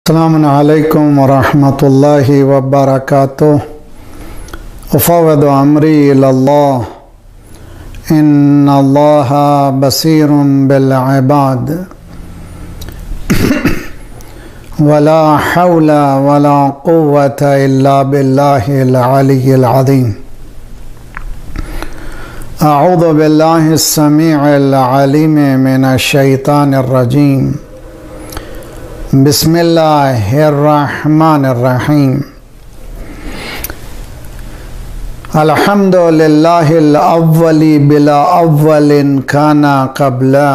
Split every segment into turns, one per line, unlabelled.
अस्सलामु अलैकुम वरहमतुल्लाहि वबरकातुह। उफ़व्विदु अम्री इलल्लाह इन्नल्लाहा बसीरुम बिल इबाद वला हौला वला कुव्वता इल्ला बिल्लाहिल अलिय्यिल अज़ीम। अऊज़ु बिल्लाहिस समीइल अलीम मिनश शैतानिर रजीम। बिस्मिल्लाहिर्रहमानिर्रहीम। अल्हम्दुलिल्लाहिल अव्वली बिला अव्वलिन काना क़ब्ला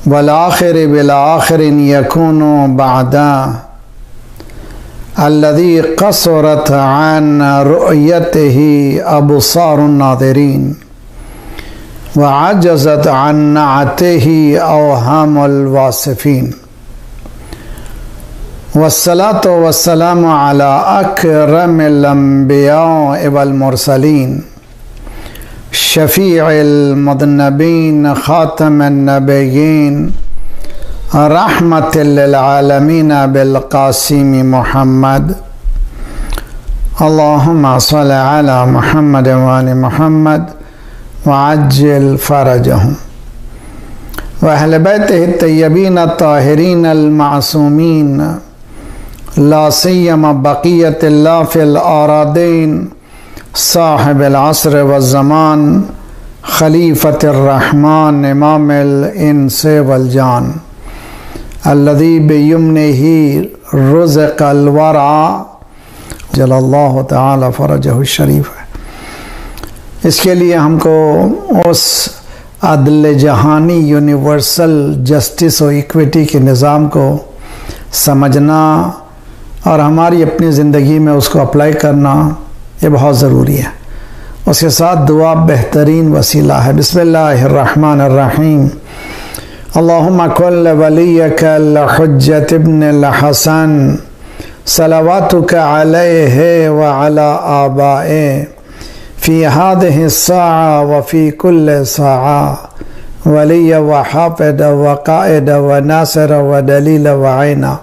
वल आखिरि बिला आखिरिन यकूनु बअदा अल्लज़ी क़सरत अन रुअयतिही अबसारुन नाज़िरीन व अजज़त अन नअतिही अवहामुल वासिफ़ीन। वस्सलातु वस्सलामु अला अकरमिल अंबिया वल मुरसलीन शफीइल मुज़न्नबीन खातमिन नबिय्यीन रहमतिल लिल आलमीन बिल क़ासिम मुहम्मद। अल्लाहुम्मा सल्लि अला मुहम्मद व आलि मुहम्मद व अज्जिल फ़रजहुम व अहले बैतिही तय्यबीन अत्ताहिरीन अल मासूमीन ला सिय्यमा बक़ियतिल्लाह फ़िल आरादीन साहिबिल अस्र व ज़मान खलीफ़तिर रहमान इमामिल इंस वल जान अल्लज़ी बियमनिही रुज़िक़ल वरा जल्लल्लाहु तआला फ़रजहु शरीफ। इसके लिए हमको उस अदल जहानी यूनिवर्सल जस्टिस और इक्विटी के निज़ाम को समझना और हमारी अपनी ज़िंदगी में उसको अप्लाई करना ये बहुत ज़रूरी है। उसके साथ दुआ बेहतरीन वसीला है। बिस्मिल्लाहिर्रहमानिर्रहीम। अल्लाहुम्मा कुल्ल वलियकल हुज्जत इब्निल हसन सलवातुका अलैहि व अला आबाए फ़ी हादिहि स्साअ व फ़ी कुल्लि स्साअ वलिय व हाफ़िद व क़ाइद व नासिर व दलील व ऐना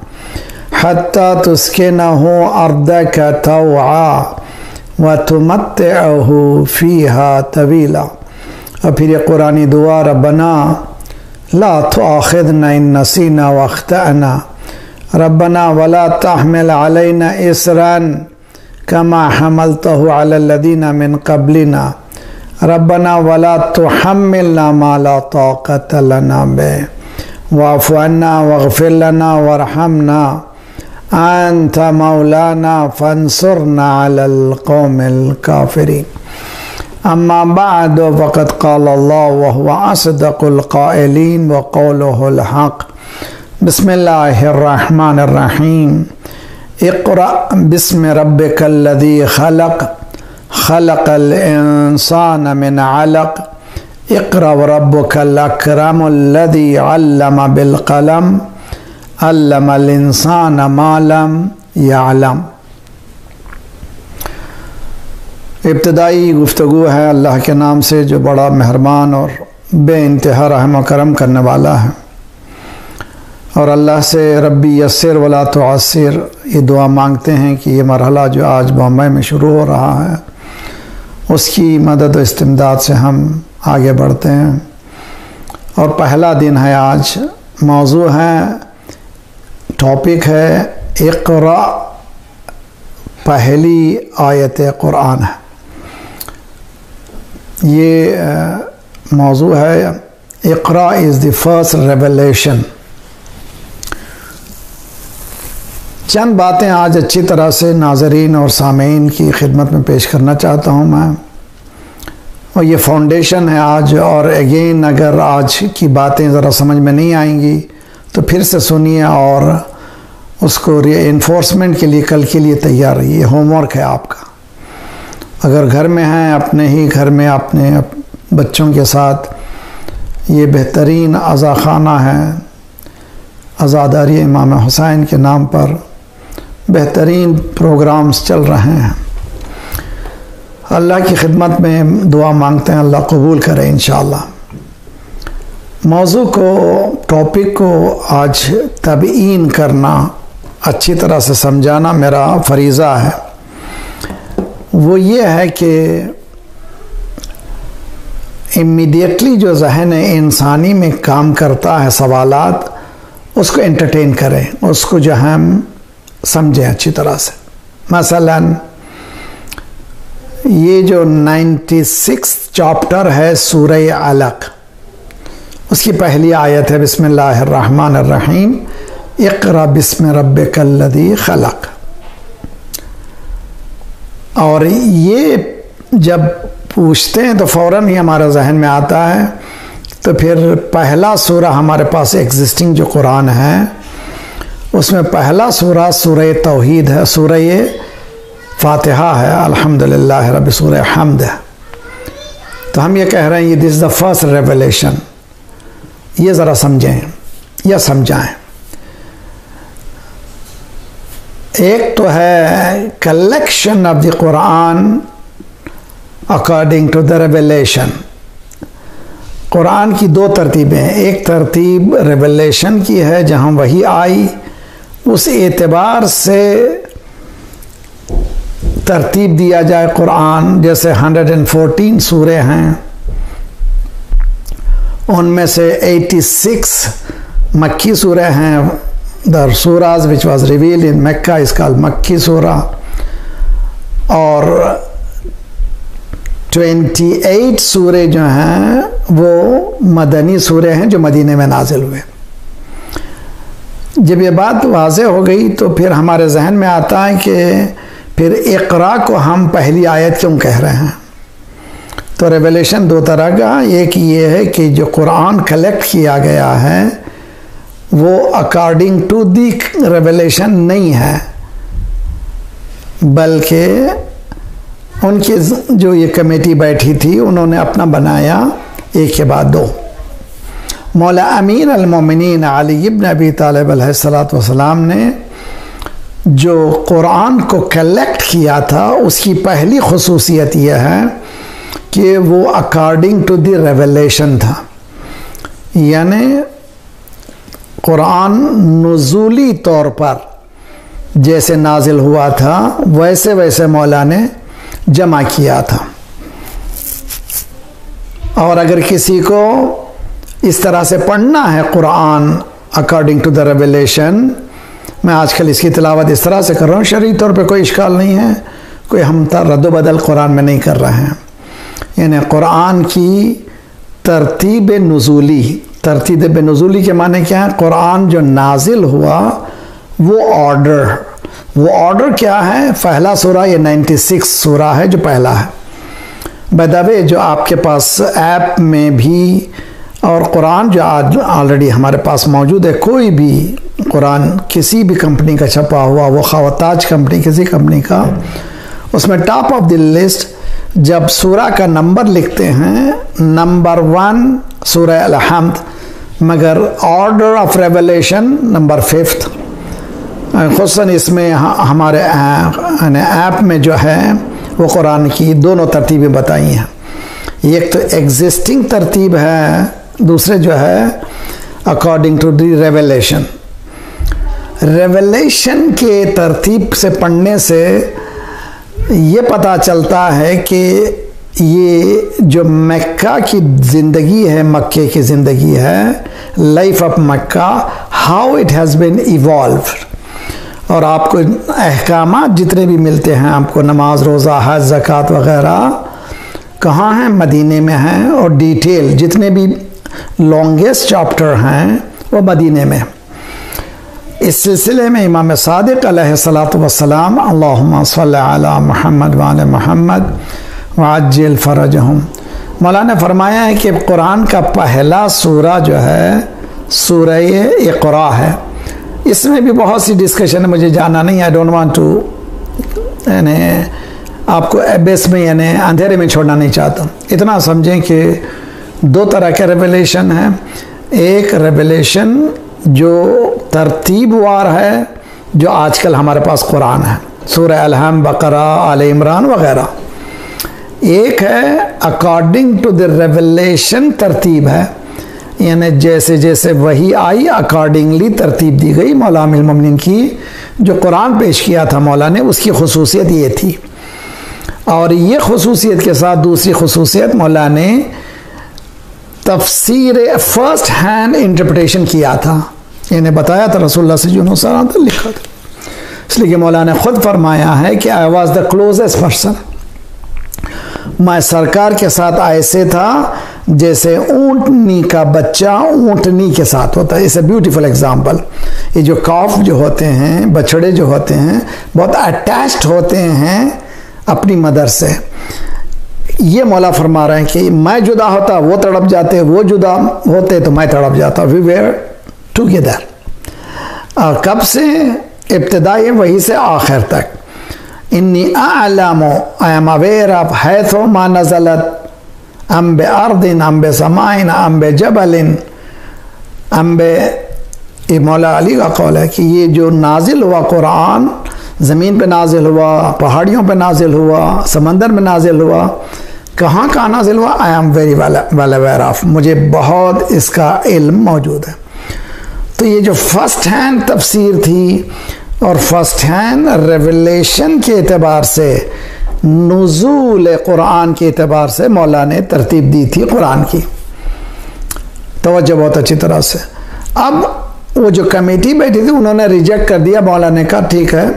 हत्ता तुस्किनहु अर्दका तौआ व तुमत्तिअहु फ़ीहा तवीला। और फिर ये कुरानी दुआ रब्बना ला तुआखिज़ना इन नसीना व अख्तअना रब्बना वला तहमिल अलैना इसरन कमा हमलतहु अलल लज़ीना मिन क़ब्लिना रब्बना वला तुहम्मिलना मा ला ताक़त लना बिही वाफ़ु अन्ना वग़फ़िर लना वरहमना अंत मौलाना फंसुरना अलल क़ौमिल काफ़िरीन। अम्मा बअद फ़क़द क़ाल अल्लाह व हुवा असदक़ुल क़ाइलीन व क़ौलुहुल हक़। बिस्मिल्लाहिर्रहमानिर्रहीम। इक़रा बिस्मि रब्बिकल्लज़ी ख़लक़ ख़लक़ल इंसान मिन अलक़ इक़रा व रब्बुकल अकरमुल्लज़ी अल्लम बिल क़लम अल्लमल इंसान मा लम यअलम। इब्तदाई गुफ्तगू है अल्लाह के नाम से जो बड़ा मेहरबान और बेइंतहा रहम व करम करने वाला है। और अल्लाह से रब्बी यस्सिर वला तुअस्सिर ये दुआ मांगते हैं कि ये मरहला जो आज बॉम्बे में शुरू हो रहा है उसकी मदद व इस्तिमदाद से हम आगे बढ़ते हैं। और पहला दिन है आज। मौजू है, टॉपिक है इक़रा, पहली आयत कुरान है। ये मौजू है Iqra is the first revelation. चंद बातें आज अच्छी तरह से नाज़रीन और सामीन की खिदमत में पेश करना चाहता हूँ मैं। और ये फाउंडेशन है आज। और अगेन अगर आज की बातें ज़रा समझ में नहीं आएंगी तो फिर से सुनिए और उसको रीइंफोर्समेंट के लिए कल के लिए तैयार रहिए। होमवर्क है आपका। अगर घर में हैं, अपने ही घर में अपने बच्चों के साथ, ये बेहतरीन अज़ाख़ाना है। अज़ादारी इमाम हुसैन के नाम पर बेहतरीन प्रोग्राम्स चल रहे हैं। अल्लाह की खिदमत में दुआ मांगते हैं, अल्लाह कबूल करे इंशाअल्लाह। मौजू को टॉपिक को आज तबयीन करना, अच्छी तरह से समझाना मेरा फरीज़ा है। वो ये है कि इमीडिएटली जो जहन इंसानी में काम करता है, सवालात, उसको एंटरटेन करें, उसको जो हम समझें अच्छी तरह से। मसलन ये जो 96 चैप्टर है सूरह अलक, उसकी पहली आयत है बिस्मिल्लाहिर्रहमानिर्रहीम, इक़रा बिस्मि रब्बिकल्लज़ी खलक़। और ये जब पूछते हैं तो फ़ौरन ही हमारे जहन में आता है, तो फिर पहला सूरा हमारे पास एग्जिस्टिंग जो कुरान है उसमें पहला सूरा सूरह तौहीद है, सूरह फातिहा है, अल्हम्दुलिल्लाह रब्बि, सूरह हम्द है। तो हम ये कह रहे हैं ये this is the first revelation. ये ज़रा समझें या समझाएं। एक तो है collection of the Quran according to the revelation. Quran की दो तरतीबें हैं। एक तरतीब रेवलेशन की है जहाँ वही आई, उस एतबार से तरतीब दिया जाए कुरान। जैसे 114 सूरे हैं, उनमें से 86 मक्की सूरे हैं। The Suraaj which was revealed in Mecca is called मक्की सूरा। और 28 सूरे जो हैं वो मदनी सूरे हैं जो मदीने में नाजिल हुए। जब ये बात वाज़े हो गई तो फिर हमारे जहन में आता है कि फिर इक़रा को हम पहली आयत क्यों कह रहे हैं। तो रेवलेशन दो तरह का, एक ये है कि जो कुरान कलेक्ट किया गया है वो अकॉर्डिंग टू दी रेवलेशन नहीं है, बल्कि उनकी जो ये कमेटी बैठी थी उन्होंने अपना बनाया, एक के बाद दो। मौला अमीर अल-मोमिनीन अली इब्न अबी तालिब अलैहिस्सलातु वस्सलाम ने जो कुरान को कलेक्ट किया था उसकी पहली खुसूसियत यह है कि वो अकॉर्डिंग टू द रेवलेशन था। यानी कुरान नुज़ूली तौर पर जैसे नाजिल हुआ था वैसे वैसे मौला ने जमा किया था। और अगर किसी को इस तरह से पढ़ना है Quran according to the revelation, मैं आजकल इसकी तिलावत इस तरह से कर रहा हूँ, शरई तौर पे कोई इश्काल नहीं है, कोई हम रद्द बदल कुरान में नहीं कर रहे हैं। यानी कुरान की तरतीब नुज़ूली, तरतीब नुज़ूली के माने क्या है? कुरान जो नाजिल हुआ वो ऑर्डर क्या है? पहला सूरा ये 96 सूरा है जो पहला है। बदावे जो आपके पास ऐप में भी और कुरान जो आज ऑलरेडी हमारे पास मौजूद है, कोई भी कुरान किसी भी कंपनी का छपा हुआ, वो खवताज कंपनी किसी कंपनी का, उसमें टॉप ऑफ द लिस्ट जब सूरा का नंबर लिखते हैं, नंबर 1 सूरह अल-हम्द, मगर ऑर्डर ऑफ रेवलेशन नंबर 5। खुसूसन इसमें हमारे ऐप में जो है वो कुरान की दोनों तरतीबें बताई हैं। एक तो एग्जिस्टिंग तरतीब है, दूसरे जो है according to the revelation. Revelation के तरतीब से पढ़ने से ये पता चलता है कि ये जो मक्का की ज़िंदगी है, मक्के की ज़िंदगी है, life of Mecca, how it has been evolved. और आपको अहकामात जितने भी मिलते हैं, आपको नमाज, रोज़ा, हज, ज़कात वग़ैरह कहाँ हैं? मदीने में हैं। और डिटेल जितने भी लॉन्गेस्ट चैप्टर हैं वो मदीने में। इस सिलसिले में इमाम सादिक अलैहिस्सलातु वस्सलाम, अल्लाहुम्मा सल्लि अला मुहम्मद व आले मुहम्मद वअज्जिल फरजहुम, मौला ने फरमाया है कि कुरान का पहला सूरा जो है सूरह इक़रा है। इसमें भी बहुत सी डिस्कशन है, मुझे जाना नहीं, आई डोंट वांट टू, यानी आपको एबेस में यानी अंधेरे में छोड़ना नहीं चाहता। इतना समझें कि दो तरह के रेवलेशन हैं। एक रेवलेशन जो तरतीबवार है, जो आजकल हमारे पास कुरान है, सूरह अल-हम्द, बकरा, आले इमरान वगैरह। एक है अकॉर्डिंग टू द रेवलेशन तरतीब है, यानी जैसे जैसे वही आई अकॉर्डिंगली तरतीब दी गई। मौला अमीरुल मोमिनीन की जो कुरान पेश किया था मौला ने, उसकी खुसूसियत ये थी। और ये खुसूसियत के साथ दूसरी खुसूसियत, मौला ने तफसीर फर्स्ट हैंड इंटरप्रिटेशन किया था। इन्हें बताया था रसूलुल्लाह से जो लिखा था, इसलिए कि मौला ने खुद फरमाया है कि I was the closest person, मैं सरकार के साथ ऐसे था जैसे ऊँटनी का बच्चा ऊँटनी के साथ होता है। It's a beautiful example. ये जो कॉफ जो होते हैं, बछड़े जो होते हैं, बहुत अटैच्ड होते हैं अपनी मदर से। ये मौला फरमा रहे हैं कि मैं जुदा होता वो तड़प जाते, वो जुदा होते तो मैं तड़प जाता। We were together. और कब से? इब्तिदाई वही से आखिर तक। इन्नी आलमो, आई एम अवेयर ऑफ हैथो मा नज़लत अम्बे अर्दिन अम्बे समाइन अम्बे जबलिन अम्बे। ये मौला अली का कौल है कि ये जो नाजिल हुआ कुरान, ज़मीन पे नाजिल हुआ, पहाड़ियों पे नाजिल हुआ, समंदर में नाजिल हुआ, कहाँ कहाँ नाजिल हुआ, I am very well aware of, मुझे बहुत इसका इल्म मौजूद है। तो ये जो फर्स्ट हैंड तफसीर थी और फर्स्ट हैंड रेवलेशन के एतबार से, नुज़ूल कुरान के एतबार से मौला ने तरतीब दी थी कुरान की। तवज्जो बहुत अच्छी तरह से। अब वो जो कमेटी बैठी थी उन्होंने रिजेक्ट कर दिया। मौला ने कहा ठीक है,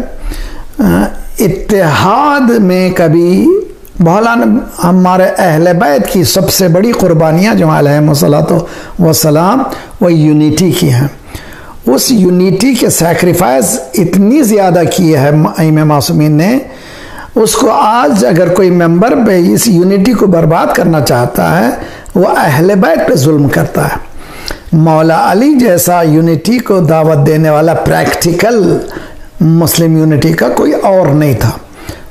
इत्तेहाद में कभी मौला ने हमारे अहले बैत की सबसे बड़ी कुर्बानियाँ जो अलैहिस्सलातो वस्सलाम वो यूनिटी की हैं। उस यूनिटी के सैक्रिफाइस इतनी ज़्यादा की है इमाम मासूमीन ने, उसको आज अगर कोई मेंबर पे इस यूनिटी को बर्बाद करना चाहता है, वो अहले बैत पे जुल्म करता है। मौला अली जैसा यूनिटी को दावत देने वाला प्रैक्टिकल मुस्लिम यूनिटी का कोई और नहीं था,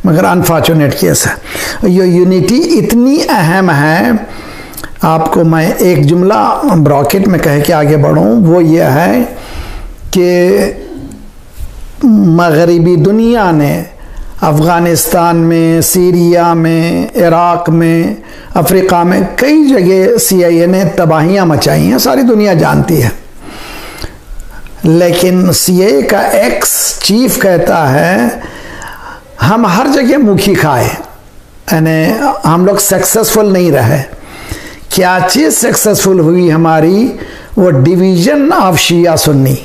मगर अनफॉर्चुनेट केस है। ये यूनिटी इतनी अहम है, आपको मैं एक जुमला ब्रॉकेट में कह के आगे बढ़ूँ, वो ये है कि मगरिबी दुनिया ने अफ़गानिस्तान में, सीरिया में, इराक़ में, अफ्रीका में कई जगह CIA ने तबाहियाँ मचाई हैं, सारी दुनिया जानती है। लेकिन CIA का एक्स चीफ कहता है हम हर जगह मुखी खाए, यानी हम लोग सक्सेसफुल नहीं रहे। क्या चीज़ सक्सेसफुल हुई हमारी? वो division of Shia Sunni,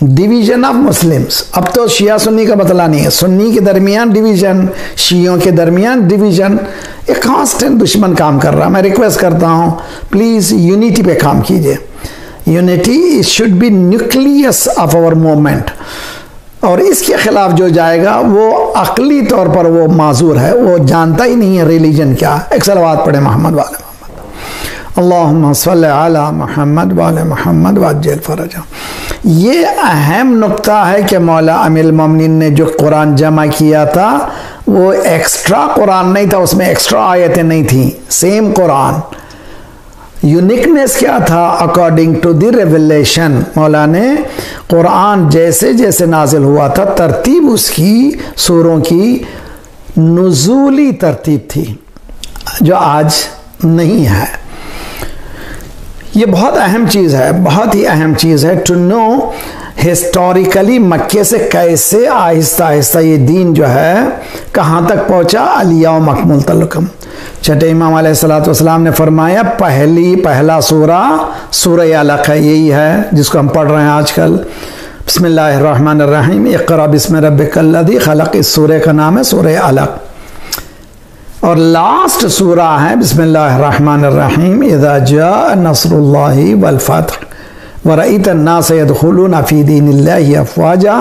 division of Muslims. अब तो शिया सुन्नी का बतला नहीं है, सुन्नी के दरमियान डिवीज़न, शियों के दरमियान डिवीज़न, एक कांस्टेंट दुश्मन काम कर रहा है। मैं रिक्वेस्ट करता हूँ प्लीज़ यूनिटी पे काम कीजिए। Unity should be nucleus of our movement, और इसके खिलाफ जो जाएगा वो अकली तौर पर वो माजूर है, वो जानता ही नहीं है रिलीजन क्या। एक सलवात पढ़े मोहम्मद वाले मोहम्मद, अल्लाहुम्मा सल्लि अला मोहम्मद वाले मोहम्मद वअज्जिल फरजा। ये अहम नुक्ता है कि मौला अमीरुल मोमिनीन ने जो कुरान जमा किया था वो एक्स्ट्रा कुरान नहीं था, उसमें एक्स्ट्रा आयतें नहीं थी, सेम कुरान। यूनिकनेस क्या था? अकॉर्डिंग टू द रेवलेशन, मौला ने कुरान जैसे जैसे नाजिल हुआ था, तरतीब उसकी सूरों की नुज़ूली तरतीब थी जो आज नहीं है। ये बहुत अहम चीज़ है, बहुत ही अहम चीज़ है टू नो हिस्टोरिकली मक्के से कैसे आहिस्ता आहिस्ता ये दीन जो है कहाँ तक पहुँचा। अलियौम अकमलतु लकुम, छठे इमाम अलैहिस्सलातु वस्सलाम ने फरमाया पहला सूरा सूरह अलक़ है, यही है जिसको हम पढ़ रहे हैं आजकल। बिस्मिल्लाहिर्रहमानिर्रहीम, इक़रा बिस्मि रब्बिकल्लज़ी ख़लक़, इस सूरह का नाम है सूरह अलक़। और लास्ट सूरा है बिस्मिल्लाहिर्रहमानिर्रहीम, इज़ा जाअ नस्रुल्लाहि वल फ़त्ह व रअयतन्नास यदख़ुलूना फ़ी दीनिल्लाहि अफ़वाजा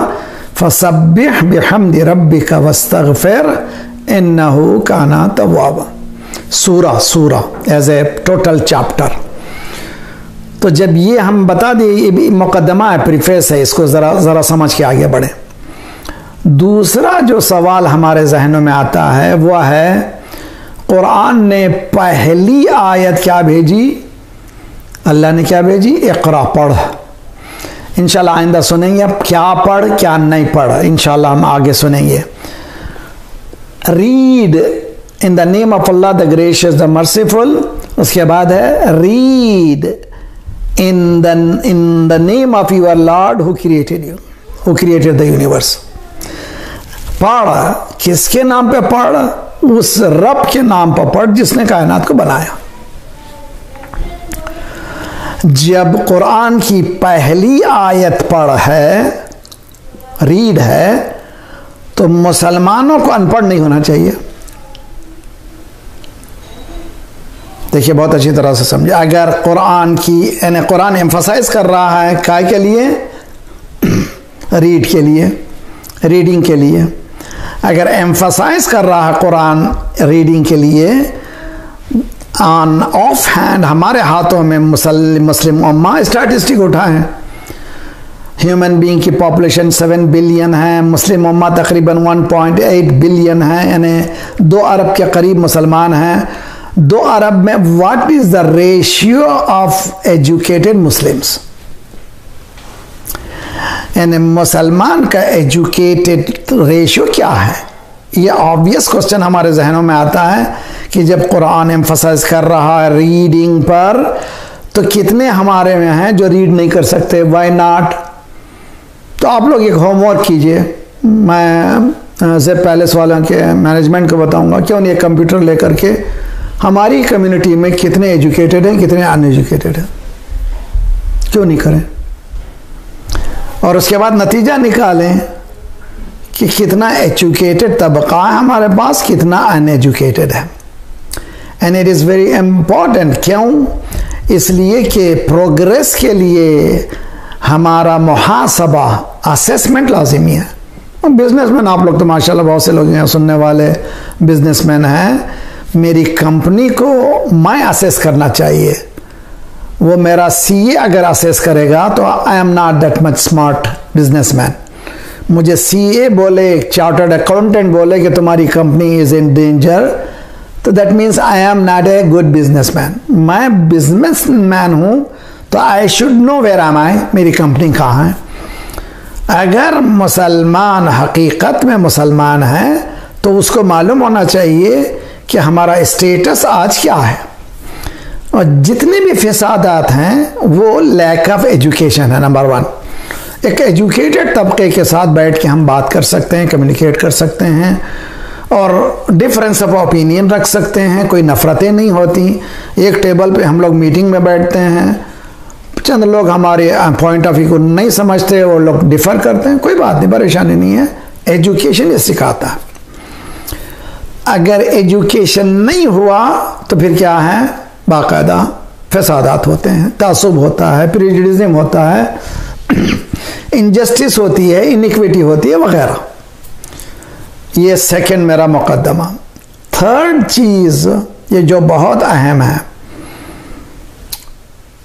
फ़सब्बिह बिहम्दि रब्बिका वस्तग़फ़िर इन्नहु काना तव्वाबा। सूरा एज ए टोटल चैप्टर। तो जब ये हम बता दें, ये मुकदमा है, प्रीफेस है, इसको ज़रा समझ के आगे बढ़े। दूसरा जो सवाल हमारे जहनों में आता है वह है कुरान ने पहली आयत क्या भेजी? अल्लाह ने क्या भेजी? इक़रा, पढ़। इंशाल्लाह आइंदा सुनेंगे अब क्या पढ़ क्या नहीं पढ़, इंशाल्लाह हम आगे सुनेंगे। Read in the name of Allah the gracious the merciful, उसके बाद है read in the name of your Lord who created you, who created the universe. पढ़, किसके नाम पे पढ़? उस रब के नाम पर पढ़ जिसने कायनात को बनाया। जब कुरान की पहली आयत पढ़ है, रीड है, तो मुसलमानों को अनपढ़ नहीं होना चाहिए। देखिए बहुत अच्छी तरह से समझे। अगर कुरान की यानी कुरान एम्फसाइज कर रहा है काय के लिए? रीड के लिए, रीडिंग के लिए। अगर एम्फसाइज कर रहा है कुरान रीडिंग के लिए, ऑन ऑफ हैंड हमारे हाथों में मुस्लिम उम्मा स्टैटिस्टिक उठाएं। ह्यूमन बीइंग की पॉपुलेशन 7 बिलियन है, मुस्लिम उम्मा तकरीबन 1.8 बिलियन है, यानी 2 अरब के करीब मुसलमान हैं। 2 अरब में what is the ratio of educated Muslims? यानी मुसलमान का एजुकेटेड रेशियो क्या है? ये ऑब्वियस क्वेश्चन हमारे जहनों में आता है कि जब कुरान एम्फसाइज कर रहा है रीडिंग पर, तो कितने हमारे में हैं जो रीड नहीं कर सकते? Why not? तो आप लोग एक होमवर्क कीजिए। मैं ज़ेब पैलेस वालों के मैनेजमेंट को बताऊंगा, क्यों नहीं एक कंप्यूटर लेकर के हमारी कम्युनिटी में कितने एजुकेटेड हैं, कितने अनएजुकेटेड हैं, क्यों नहीं करें? और उसके बाद नतीजा निकालें कि कितना एजुकेटेड तबका है हमारे पास, कितना अनएजुकेटेड है। And it is very important. क्यों? इसलिए कि प्रोग्रेस के लिए हमारा मुहासबा, असेसमेंट लाजिमी है। बिजनेसमैन आप लोग तो माशाल्लाह बहुत से लोग हैं सुनने वाले बिजनेसमैन हैं। मेरी कंपनी को मैं असेस करना चाहिए। वो मेरा सीए अगर असेस करेगा तो I am not that much smart businessman. मुझे सीए बोले, चार्टर्ड अकाउंटेंट बोले कि तुम्हारी कंपनी इज इन डेंजर, तो that means I am not a good businessman. मैं बिजनेसमैन हूं तो I should know where am I, मेरी कंपनी कहाँ है। अगर मुसलमान हकीकत में मुसलमान है तो उसको मालूम होना चाहिए कि हमारा स्टेटस आज क्या है। और जितने भी फसादात हैं वो लैक ऑफ एजुकेशन है, नंबर 1। एक एजुकेटेड तबके के साथ बैठ के हम बात कर सकते हैं, कम्युनिकेट कर सकते हैं और डिफरेंस ऑफ ओपिनियन रख सकते हैं, कोई नफरतें नहीं होती। एक टेबल पे हम लोग मीटिंग में बैठते हैं, चंद लोग हमारे पॉइंट ऑफ व्यू को नहीं समझते, वो लोग डिफर करते हैं, कोई बात नहीं, परेशानी नहीं है। एजुकेशन ये सिखाता है। अगर एजुकेशन नहीं हुआ तो फिर क्या है? बाकायदा फसादात होते हैं, तासुब होता है, प्रेजुडिज्म होता है, इनजस्टिस होती है, इनिक्विटी होती है वगैरह। ये सेकंड मेरा मुकदमा। थर्ड चीज ये जो बहुत अहम है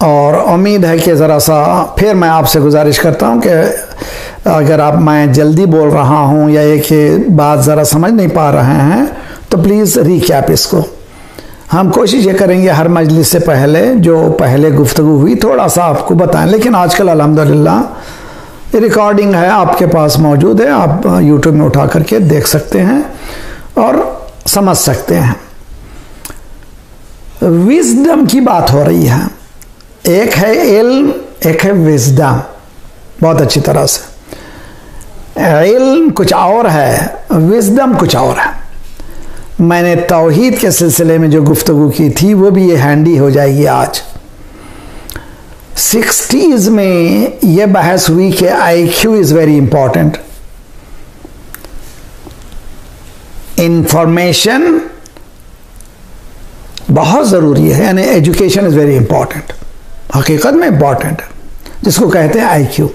और उम्मीद है कि ज़रा सा फिर मैं आपसे गुजारिश करता हूं कि अगर आप मैं जल्दी बोल रहा हूं या एक बात ज़रा समझ नहीं पा रहे हैं तो प्लीज़ रिकैप इसको। हम कोशिश ये करेंगे हर मजलिस से पहले जो पहले गुफ्तगू हुई थोड़ा सा आपको बताएं, लेकिन आजकल अल्हम्दुलिल्लाह रिकॉर्डिंग है आपके पास मौजूद है, आप यूट्यूब में उठा करके देख सकते हैं और समझ सकते हैं। विजडम की बात हो रही है, एक है इल्म, एक है विजडम। बहुत अच्छी तरह से इल्म कुछ और है, विजडम कुछ और है। मैंने तौहीद के सिलसिले में जो गुफ्तगू की थी वो भी ये हैंडी हो जाएगी आज। 60s में ये बहस हुई कि IQ is very important, information बहुत ज़रूरी है, यानी एजुकेशन इज़ वेरी इंपॉर्टेंट, हकीकत में इंपॉर्टेंट है, जिसको कहते हैं IQ।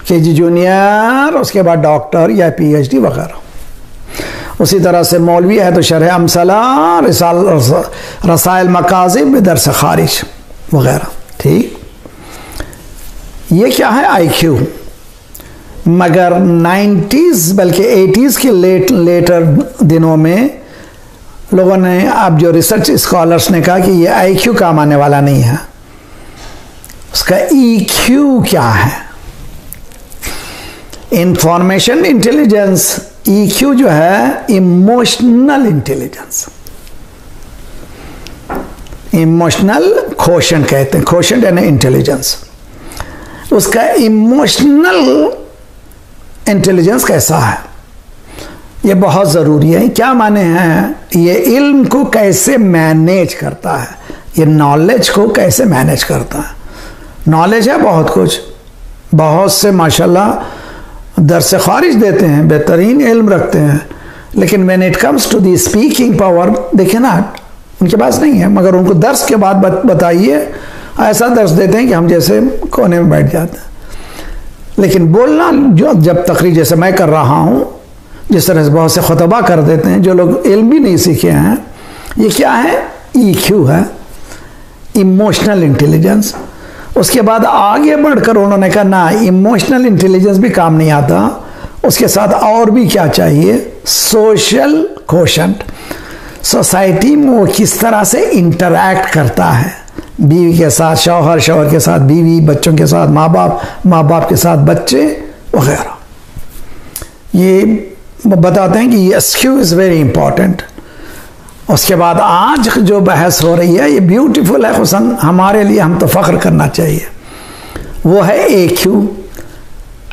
KG जूनियर, उसके बाद डॉक्टर या PhD वगैरह। उसी तरह से मौलवी है तो शरह अमसला, रसाइल मकाज़िब, दरस खारिज वगैरह। ठीक, ये क्या है IQ। मगर 90s बल्कि 80s के लेटर दिनों में लोगों ने, अब जो रिसर्च स्कॉलर्स ने कहा कि ये IQ काम आने वाला नहीं है, उसका EQ क्या है, इंफॉर्मेशन इंटेलिजेंस। EQ जो है इमोशनल इंटेलिजेंस। इमोशनल क्वोशंट कहते हैं, क्वोशंट यानी इंटेलिजेंस। उसका इमोशनल इंटेलिजेंस कैसा है, ये बहुत ज़रूरी है। क्या माने हैं, ये इल्म को कैसे मैनेज करता है, ये नॉलेज को कैसे मैनेज करता है। नॉलेज है बहुत कुछ, बहुत से माशाल्लाह दर्स खारिज देते हैं, बेहतरीन इल्म रखते हैं, लेकिन when it comes to the speaking power they can not, उनके पास नहीं है। मगर उनको दर्स के बाद बताइए, ऐसा दर्स देते हैं कि हम जैसे कोने में बैठ जाते हैं। लेकिन बोलना जो जब तकरीर जैसे मैं कर रहा हूँ, जिस तरह से बहुत से खुतबा कर देते हैं जो लोग इल्म भी नहीं सीखे हैं, ये क्या है, EQ है, इमोशनल इंटेलिजेंस। उसके बाद आगे बढ़कर उन्होंने कहा ना, इमोशनल इंटेलिजेंस भी काम नहीं आता, उसके साथ और भी क्या चाहिए, सोशल क्वोशंट। सोसाइटी में वो किस तरह से इंटरैक्ट करता है, बीवी के साथ शौहर, शौहर के साथ बीवी, बच्चों के साथ माँ बाप, माँ बाप के साथ बच्चे वगैरह। ये बताते हैं कि ये EQ इज़ वेरी इंपॉर्टेंट। उसके बाद आज जो बहस हो रही है ये ब्यूटीफुल है हुसन, हमारे लिए हम तो फ़ख्र करना चाहिए, वो है AQ,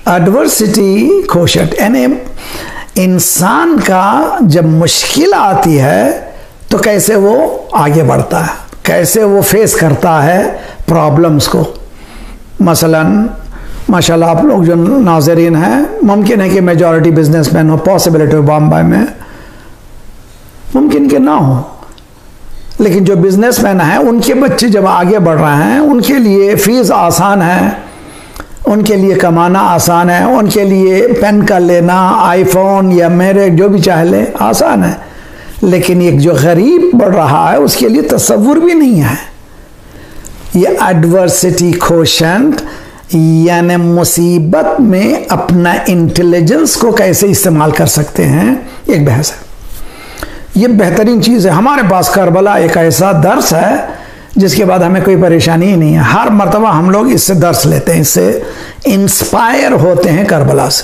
एडवर्सिटी क्वोशंट। यानी इंसान का जब मुश्किल आती है तो कैसे वो आगे बढ़ता है, कैसे वो फेस करता है प्रॉब्लम्स को। मसलन माशाल्लाह आप लोग जो नाज़रीन हैं, मुमकिन है कि मेजॉरिटी बिजनेसमैन हो, पॉसिबिलिटी बॉम्बे में मुमकिन कि ना हो, लेकिन जो बिजनेसमैन हैं उनके बच्चे जब आगे बढ़ रहे हैं, उनके लिए फीस आसान है, उनके लिए कमाना आसान है, उनके लिए पेन का लेना, आईफोन या मेरे जो भी चाहे ले आसान है। लेकिन एक जो गरीब बढ़ रहा है उसके लिए तसव्वुर भी नहीं है। ये एडवर्सिटी क्वोशंट यानी मुसीबत में अपना इंटेलिजेंस को कैसे इस्तेमाल कर सकते हैं, एक बहस है। ये बेहतरीन चीज़ है। हमारे पास करबला एक ऐसा दर्स है जिसके बाद हमें कोई परेशानी ही नहीं है। हर मर्तबा हम लोग इससे दर्स लेते हैं, इससे इंस्पायर होते हैं करबला से।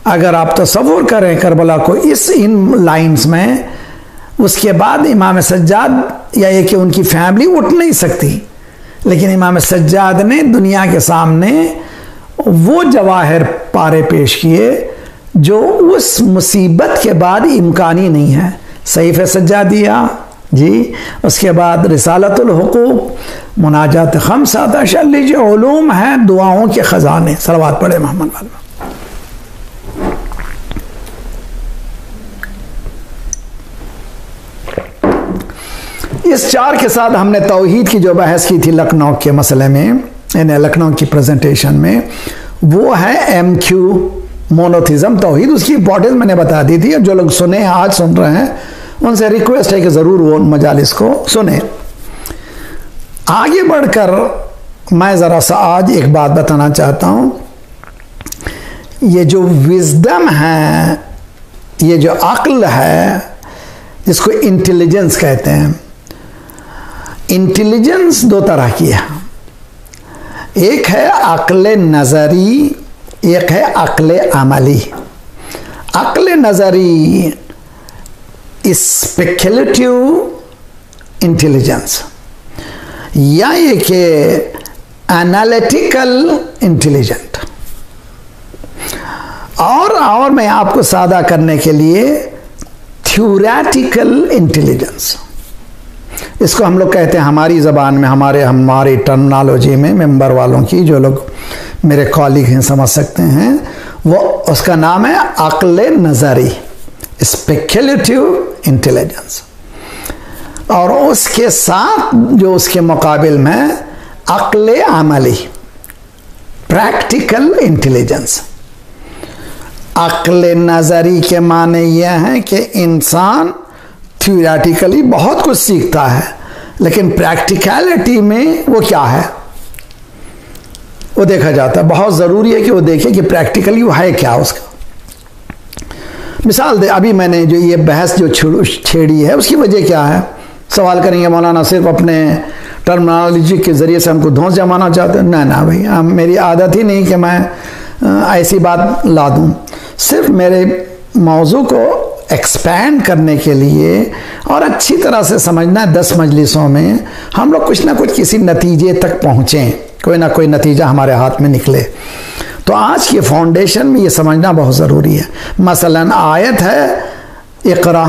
अगर आप तसव्वुर करें करबला को इन लाइन्स में, उसके बाद इमाम सज्जाद या ये कि उनकी फैमिली उठ नहीं सकती, लेकिन इमाम सज्जाद ने दुनिया के सामने वो जवाहिर पारे पेश किए जो उस मुसीबत के बाद इम्कानी नहीं है। सहीफ़ सज्जादिया जी, उसके बाद रिसालतुल हुकूक, मुनाजात खम्सा, अशल्ली जो उलूम हैं, दुआओं के ख़जाने। सलवात पढ़े मोहम्मद वाले। इस चार के साथ हमने तौहीद की जो बहस की थी लखनऊ के मसले में, यानी लखनऊ की प्रेजेंटेशन में, वो है MQ, मोनोथिज्म तौहीद। उसकी इंपॉर्टेंस मैंने बता दी थी। जो लोग सुने, आज सुन रहे हैं, उनसे रिक्वेस्ट है कि ज़रूर वो मजालिस को सुने। आगे बढ़कर मैं ज़रा सा आज एक बात बताना चाहता हूँ। ये जो विजडम है, ये जो अक्ल है, जिसको इंटेलिजेंस कहते हैं, इंटेलिजेंस दो तरह की है। एक है अक्ल नज़री, एक है अक्ल अमली। अक्ल नज़री स्पेक्युलेटिव इंटेलिजेंस, या ये कि एनालिटिकल इंटेलिजेंट, और मैं आपको सादा करने के लिए थ्योरेटिकल इंटेलिजेंस। इसको हम लोग कहते हैं हमारी ज़बान में, हमारी टर्मिनोलॉजी में, मेंबर वालों की, जो लोग मेरे कॉलीग हैं समझ सकते हैं, वो उसका नाम है अक्ल नज़री, स्पेक्युलेटिव इंटेलिजेंस। और उसके साथ जो उसके मुकाबिल में अक्ल अमली, प्रैक्टिकल इंटेलिजेंस। अक्ल नज़री के माने यह है कि इंसान थ्योरेटिकली बहुत कुछ सीखता है, लेकिन प्रैक्टिकलिटी में वो क्या है वो देखा जाता है। बहुत ज़रूरी है कि वो देखे कि प्रैक्टिकली वो है क्या उसका। मिसाल दे, अभी मैंने जो ये बहस जो छेड़ी है उसकी वजह क्या है, सवाल करेंगे मौलाना सिर्फ अपने टर्मिनोलॉजी के ज़रिए से हमको धौंस जमाना चाहते हैं। ना भाई, मेरी आदत ही नहीं कि मैं ऐसी बात ला दूँ। सिर्फ मेरे मौजू को एक्सपैंड करने के लिए और अच्छी तरह से समझना है 10 मजलिसों में हम लोग कुछ ना कुछ किसी नतीजे तक पहुँचें, कोई ना कोई नतीजा हमारे हाथ में निकले। तो आज के फाउंडेशन में ये समझना बहुत ज़रूरी है। मसलन आयत है इक़रा,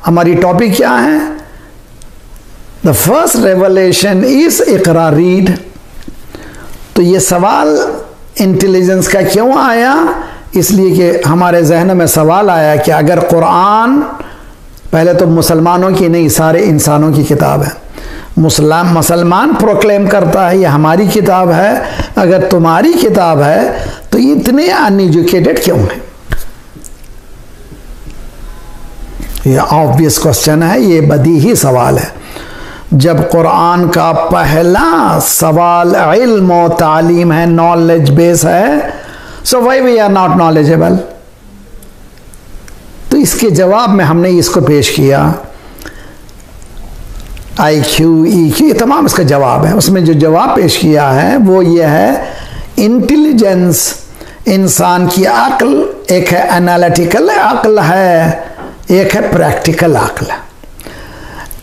हमारी टॉपिक क्या है? द फर्स्ट रेवलेशन इज इक़रा, रीड। तो ये सवाल इंटेलिजेंस का क्यों आया? इसलिए कि हमारे जहन में सवाल आया कि अगर कुरान पहले तो मुसलमानों की नहीं, सारे इंसानों की किताब है, मुसलमान प्रोक्लेम करता है ये हमारी किताब है, अगर तुम्हारी किताब है तो इतने अनएजुकेटेड क्यों है? ये ऑब्वियस क्वेश्चन है, ये बदीही सवाल है। जब कुरान का पहला सवाल इल्म और तालीम है, नॉलेज बेस है, so why we are not knowledgeable? तो इसके जवाब में हमने इसको पेश किया, IQ, EQ, ये तमाम इसका जवाब है। उसमें जो जवाब पेश किया है वो ये है, इंटेलिजेंस इंसान की अक्ल, एक है एनालिटिकल अक्ल है, एक है प्रैक्टिकल अक्ल।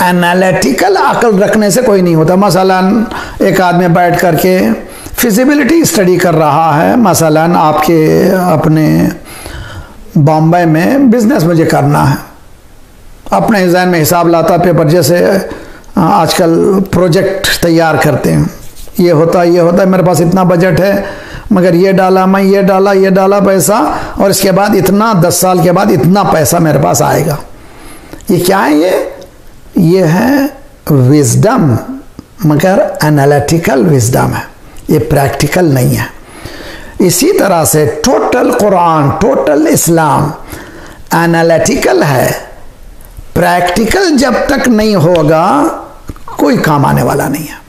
एनालिटिकल अक्ल रखने से कोई नहीं होता। मसलन एक आदमी बैठ करके फिजिबिलिटी स्टडी कर रहा है, मसलन आपके अपने बॉम्बे में बिजनेस मुझे करना है, अपने जहन में हिसाब लाता पेपर, जैसे आजकल प्रोजेक्ट तैयार करते हैं, ये होता है, मेरे पास इतना बजट है, मगर ये डाला मैं, ये डाला पैसा, और इसके बाद इतना 10 साल के बाद इतना पैसा मेरे पास आएगा। ये क्या है? ये है विजडम, मगर एनालिटिकल विजडम है, ये प्रैक्टिकल नहीं है। इसी तरह से टोटल कुरान, टोटल इस्लाम एनालिटिकल है, प्रैक्टिकल जब तक नहीं होगा कोई काम आने वाला नहीं है।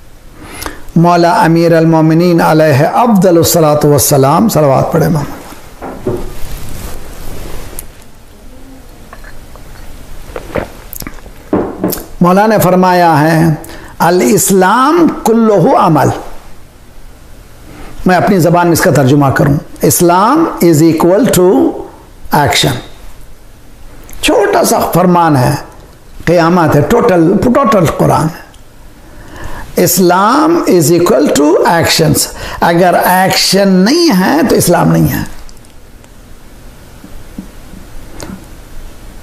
मौला अमीर अल मोमिनीन अलैहि अफ़्ज़लुस सलातु वस्सलाम, सलवात पढ़े मोहम्मद। मौला ने फरमाया है अल इस्लाम कुल्लुहु अमल। मैं अपनी ज़बान में इसका तर्जुमा करूं, Islam is equal to action. छोटा सा फरमान है, क़यामत है, टोटल कुरान है। Islam is equal to actions. अगर एक्शन नहीं है तो इस्लाम नहीं है।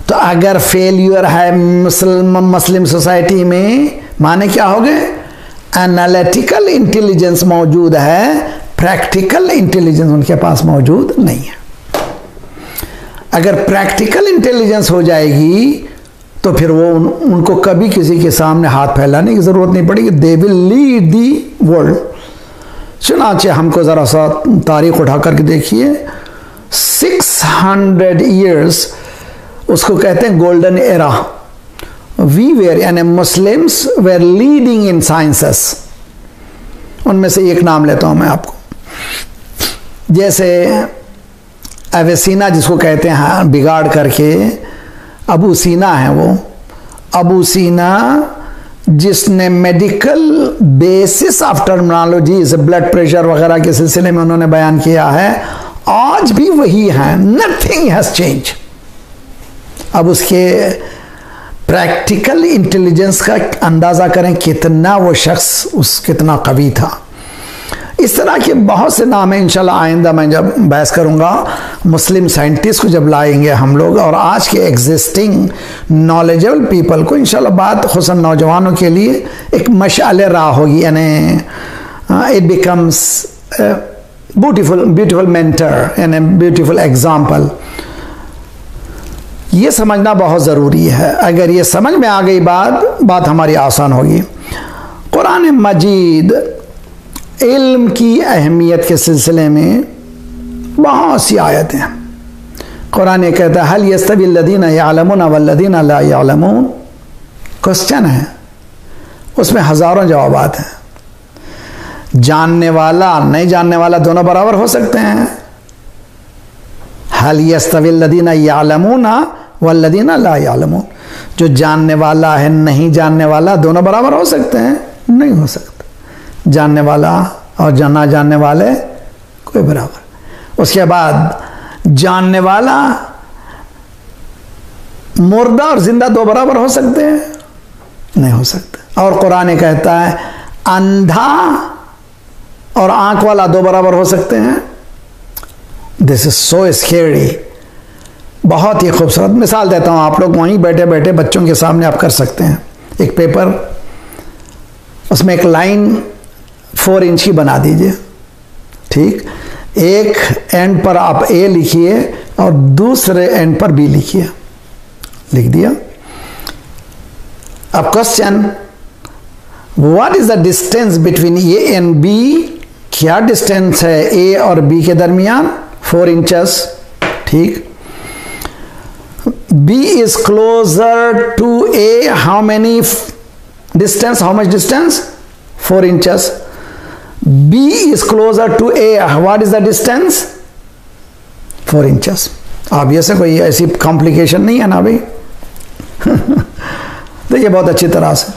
तो अगर फेल्यूर है मुस्लिम सोसाइटी में, माने क्या हो गए? एनालिटिकल इंटेलिजेंस मौजूद है, प्रैक्टिकल इंटेलिजेंस उनके पास मौजूद नहीं है। अगर प्रैक्टिकल इंटेलिजेंस हो जाएगी तो फिर वो उनको कभी किसी के सामने हाथ फैलाने की जरूरत नहीं पड़ेगी। They will lead the world. चुनाचे हमको जरा सा तारीख उठा करके देखिए, 600 ईयर्स उसको कहते हैं गोल्डन एरा। वी वेयर यानी Muslims were leading in sciences. उनमें से एक नाम लेता हूं मैं आपको, जैसे एवेसिना जिसको कहते हैं बिगाड़ करके, अबू सीना है वो। अबू सीना जिसने मेडिकल बेसिस ऑफ टर्मिनोलॉजी से ब्लड प्रेशर वगैरह के सिलसिले में उन्होंने बयान किया है, आज भी वही है, नथिंग हैज चेंज। अब उसके प्रैक्टिकल इंटेलिजेंस का अंदाजा करें कितना वो शख्स कितना कवी था। इस तरह के बहुत से नाम हैं। इंशाल्लाह आइंदा मैं जब बहस करूंगा, मुस्लिम साइंटिस्ट को जब लाएंगे हम लोग और आज के एग्जिस्टिंग नॉलेजेबल पीपल को, इंशाल्लाह बात खुसूसन नौजवानों के लिए एक मशाले राह होगी, यानी इट बिकम्स ब्यूटीफुल मेंटर यानी ब्यूटीफुल एग्जाम्पल। ये समझना बहुत ज़रूरी है। अगर ये समझ में आ गई बात हमारी आसान होगी। कुरान मजीद इल्म की अहमियत के सिलसिले में बहुत सी आयतें हैं। कुरान ये कहता है हल यस्तवी लदीना यालमून वल्लदीना ला यालमून। क्वेश्चन है, उसमें हज़ारों जवाबात हैं। जानने वाला नहीं जानने वाला दोनों बराबर हो सकते हैं। हल यस्तवी लदीना यालमून वल्लदीना ला यालमून। जो जानने वाला है नहीं जानने वाला दोनों बराबर हो सकते हैं? नहीं हो सकते। जानने वाला और ना जानने वाले कोई बराबर। उसके बाद जानने वाला मुर्दा और जिंदा दो बराबर हो सकते हैं? नहीं हो सकते। और कुरान कहता है अंधा और आंख वाला दो बराबर हो सकते हैं? This is so scary. बहुत ही खूबसूरत मिसाल देता हूं, आप लोग वहीं बैठे बैठे बच्चों के सामने आप कर सकते हैं। एक पेपर, उसमें एक लाइन 4 इंच की बना दीजिए, ठीक। एक एंड पर आप ए लिखिए और दूसरे एंड पर बी लिखिए। लिख दिया। अब question, what is the distance between A and B? क्या डिस्टेंस है ए और बी के दरमियान? 4 इंचेस, ठीक। B is closer to A. How many distance? How much distance? 4 inches. B is closer to A. What is the distance? 4 inches. अब ये से कोई ऐसी कॉम्प्लिकेशन नहीं है ना भाई। तो ये बहुत अच्छी तरह से,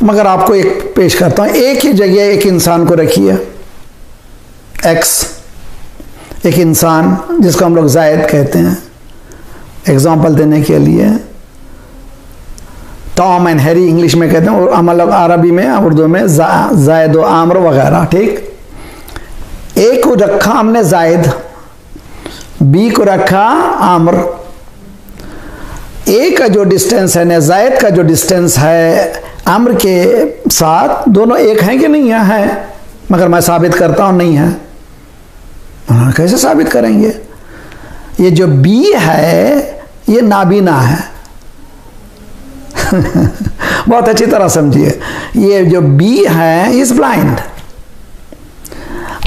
मगर आपको एक पेश करता हूं। एक ही जगह एक इंसान को रखिए, X, एक इंसान जिसको हम लोग जायद कहते हैं। एग्जाम्पल देने के लिए टॉम एंड हैरी इंग्लिश में कहते हैं, और हम लोग अरबी में, उर्दू में जायद व आमर वगैरह, ठीक। ए को रखा हमने जायद, बी को रखा आमर। ए का जो डिस्टेंस है, जायद का जो डिस्टेंस है आमर के साथ, दोनों एक हैं कि नहीं है? मगर मैं साबित करता हूं नहीं है। कैसे साबित करेंगे? ये जो बी है ये नाबीना है। बहुत अच्छी तरह समझिए, ये जो बी है इज ब्लाइंड।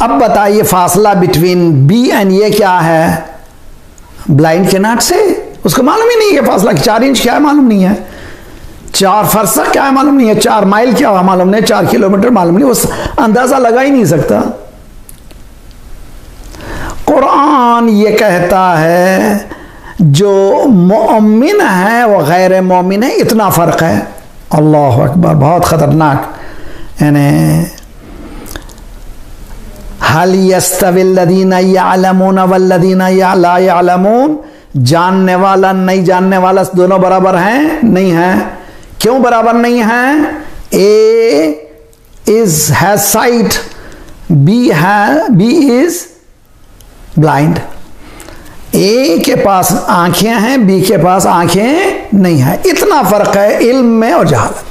अब बताइए फासला बिटवीन बी एंड ये क्या है? ब्लाइंड के नाट से उसको मालूम ही नहीं है फासला 4 इंच क्या है, मालूम नहीं है। 4 फरसख क्या है मालूम नहीं है, 4 माइल क्या है मालूम नहीं, 4 किलोमीटर मालूम नहीं, उस अंदाजा लगा ही नहीं सकता। कुरान ये कहता है जो मोमिन है वो गैर मोमिन है, इतना फर्क है। अल्लाह अकबर, बहुत खतरनाक। यानी हल यस्तविल्लज़ीना यअलमून वल्लज़ीना ला यअलमून, जानने वाला नहीं जानने वाला दोनों बराबर हैं? नहीं है। क्यों बराबर नहीं है? A is has sight, B is blind. A के पास आंखें हैं, बी के पास आंखें नहीं है। इतना फर्क है इल्म में और जहालत।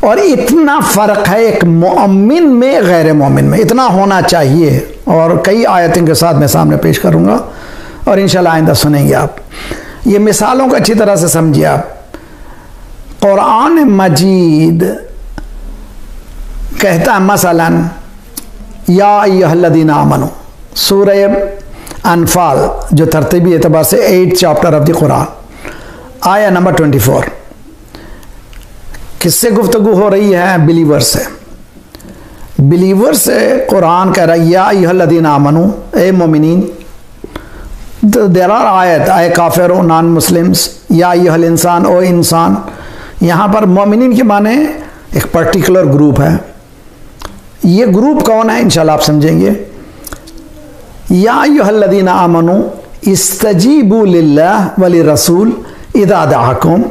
और इतना फर्क है एक मोमिन में गैर मोमिन में, इतना होना चाहिए। और कई आयतों के साथ मैं सामने पेश करूंगा और इंशाल्लाह आइंदा सुनेंगे आप। ये मिसालों को अच्छी तरह से समझिए आप। कुरान मजीद कहता है मसलन या अय्युहल्लज़ीना आमनू, सूरह अनफाल जो तरतीबी एतबार से 8th chapter of the Quran, आया नंबर 24। किससे गुफ्तगू हो रही है? बिलीवर से। बिलीवर से कुरान कह रहा है या अय्युहल्लज़ीना आमनू, ए मोमिनीन। देयर आर आयत, आए काफिर नॉन मुस्लिम्स, या अय्युहल इंसान, ओ इंसान। यहाँ पर मोमिनीन के माने एक पर्टिकुलर ग्रुप है। ये ग्रुप कौन है इंशाल्लाह आप समझेंगे। या अय्युहल्लज़ीना आमनू इस्तजीबू लिल्लाह व लिरसूल इज़ा दअाकुम,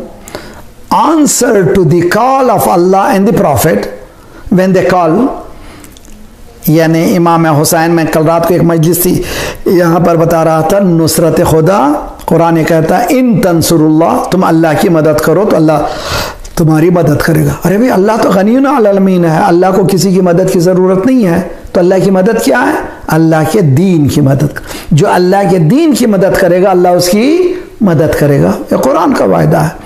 answer to the call of Allah and the prophet when they call. यानी इमाम हुसैन में कल रात को एक मजलिस थी, यहाँ पर बता रहा था नुसरत खुदा। कुरान कहता है इन तंसुरुल्लाह, तुम अल्लाह की मदद करो तो अल्लाह तुम्हारी मदद करेगा। अरे भाई अल्लाह तो गनीयुन अल अमीन है, अल्लाह को किसी की मदद की ज़रूरत नहीं है। तो अल्लाह की मदद क्या है? अल्लाह के दीन की मदद। जो अल्लाह के दीन की मदद करेगा अल्लाह उसकी मदद करेगा। ये कुरान का वायदा है।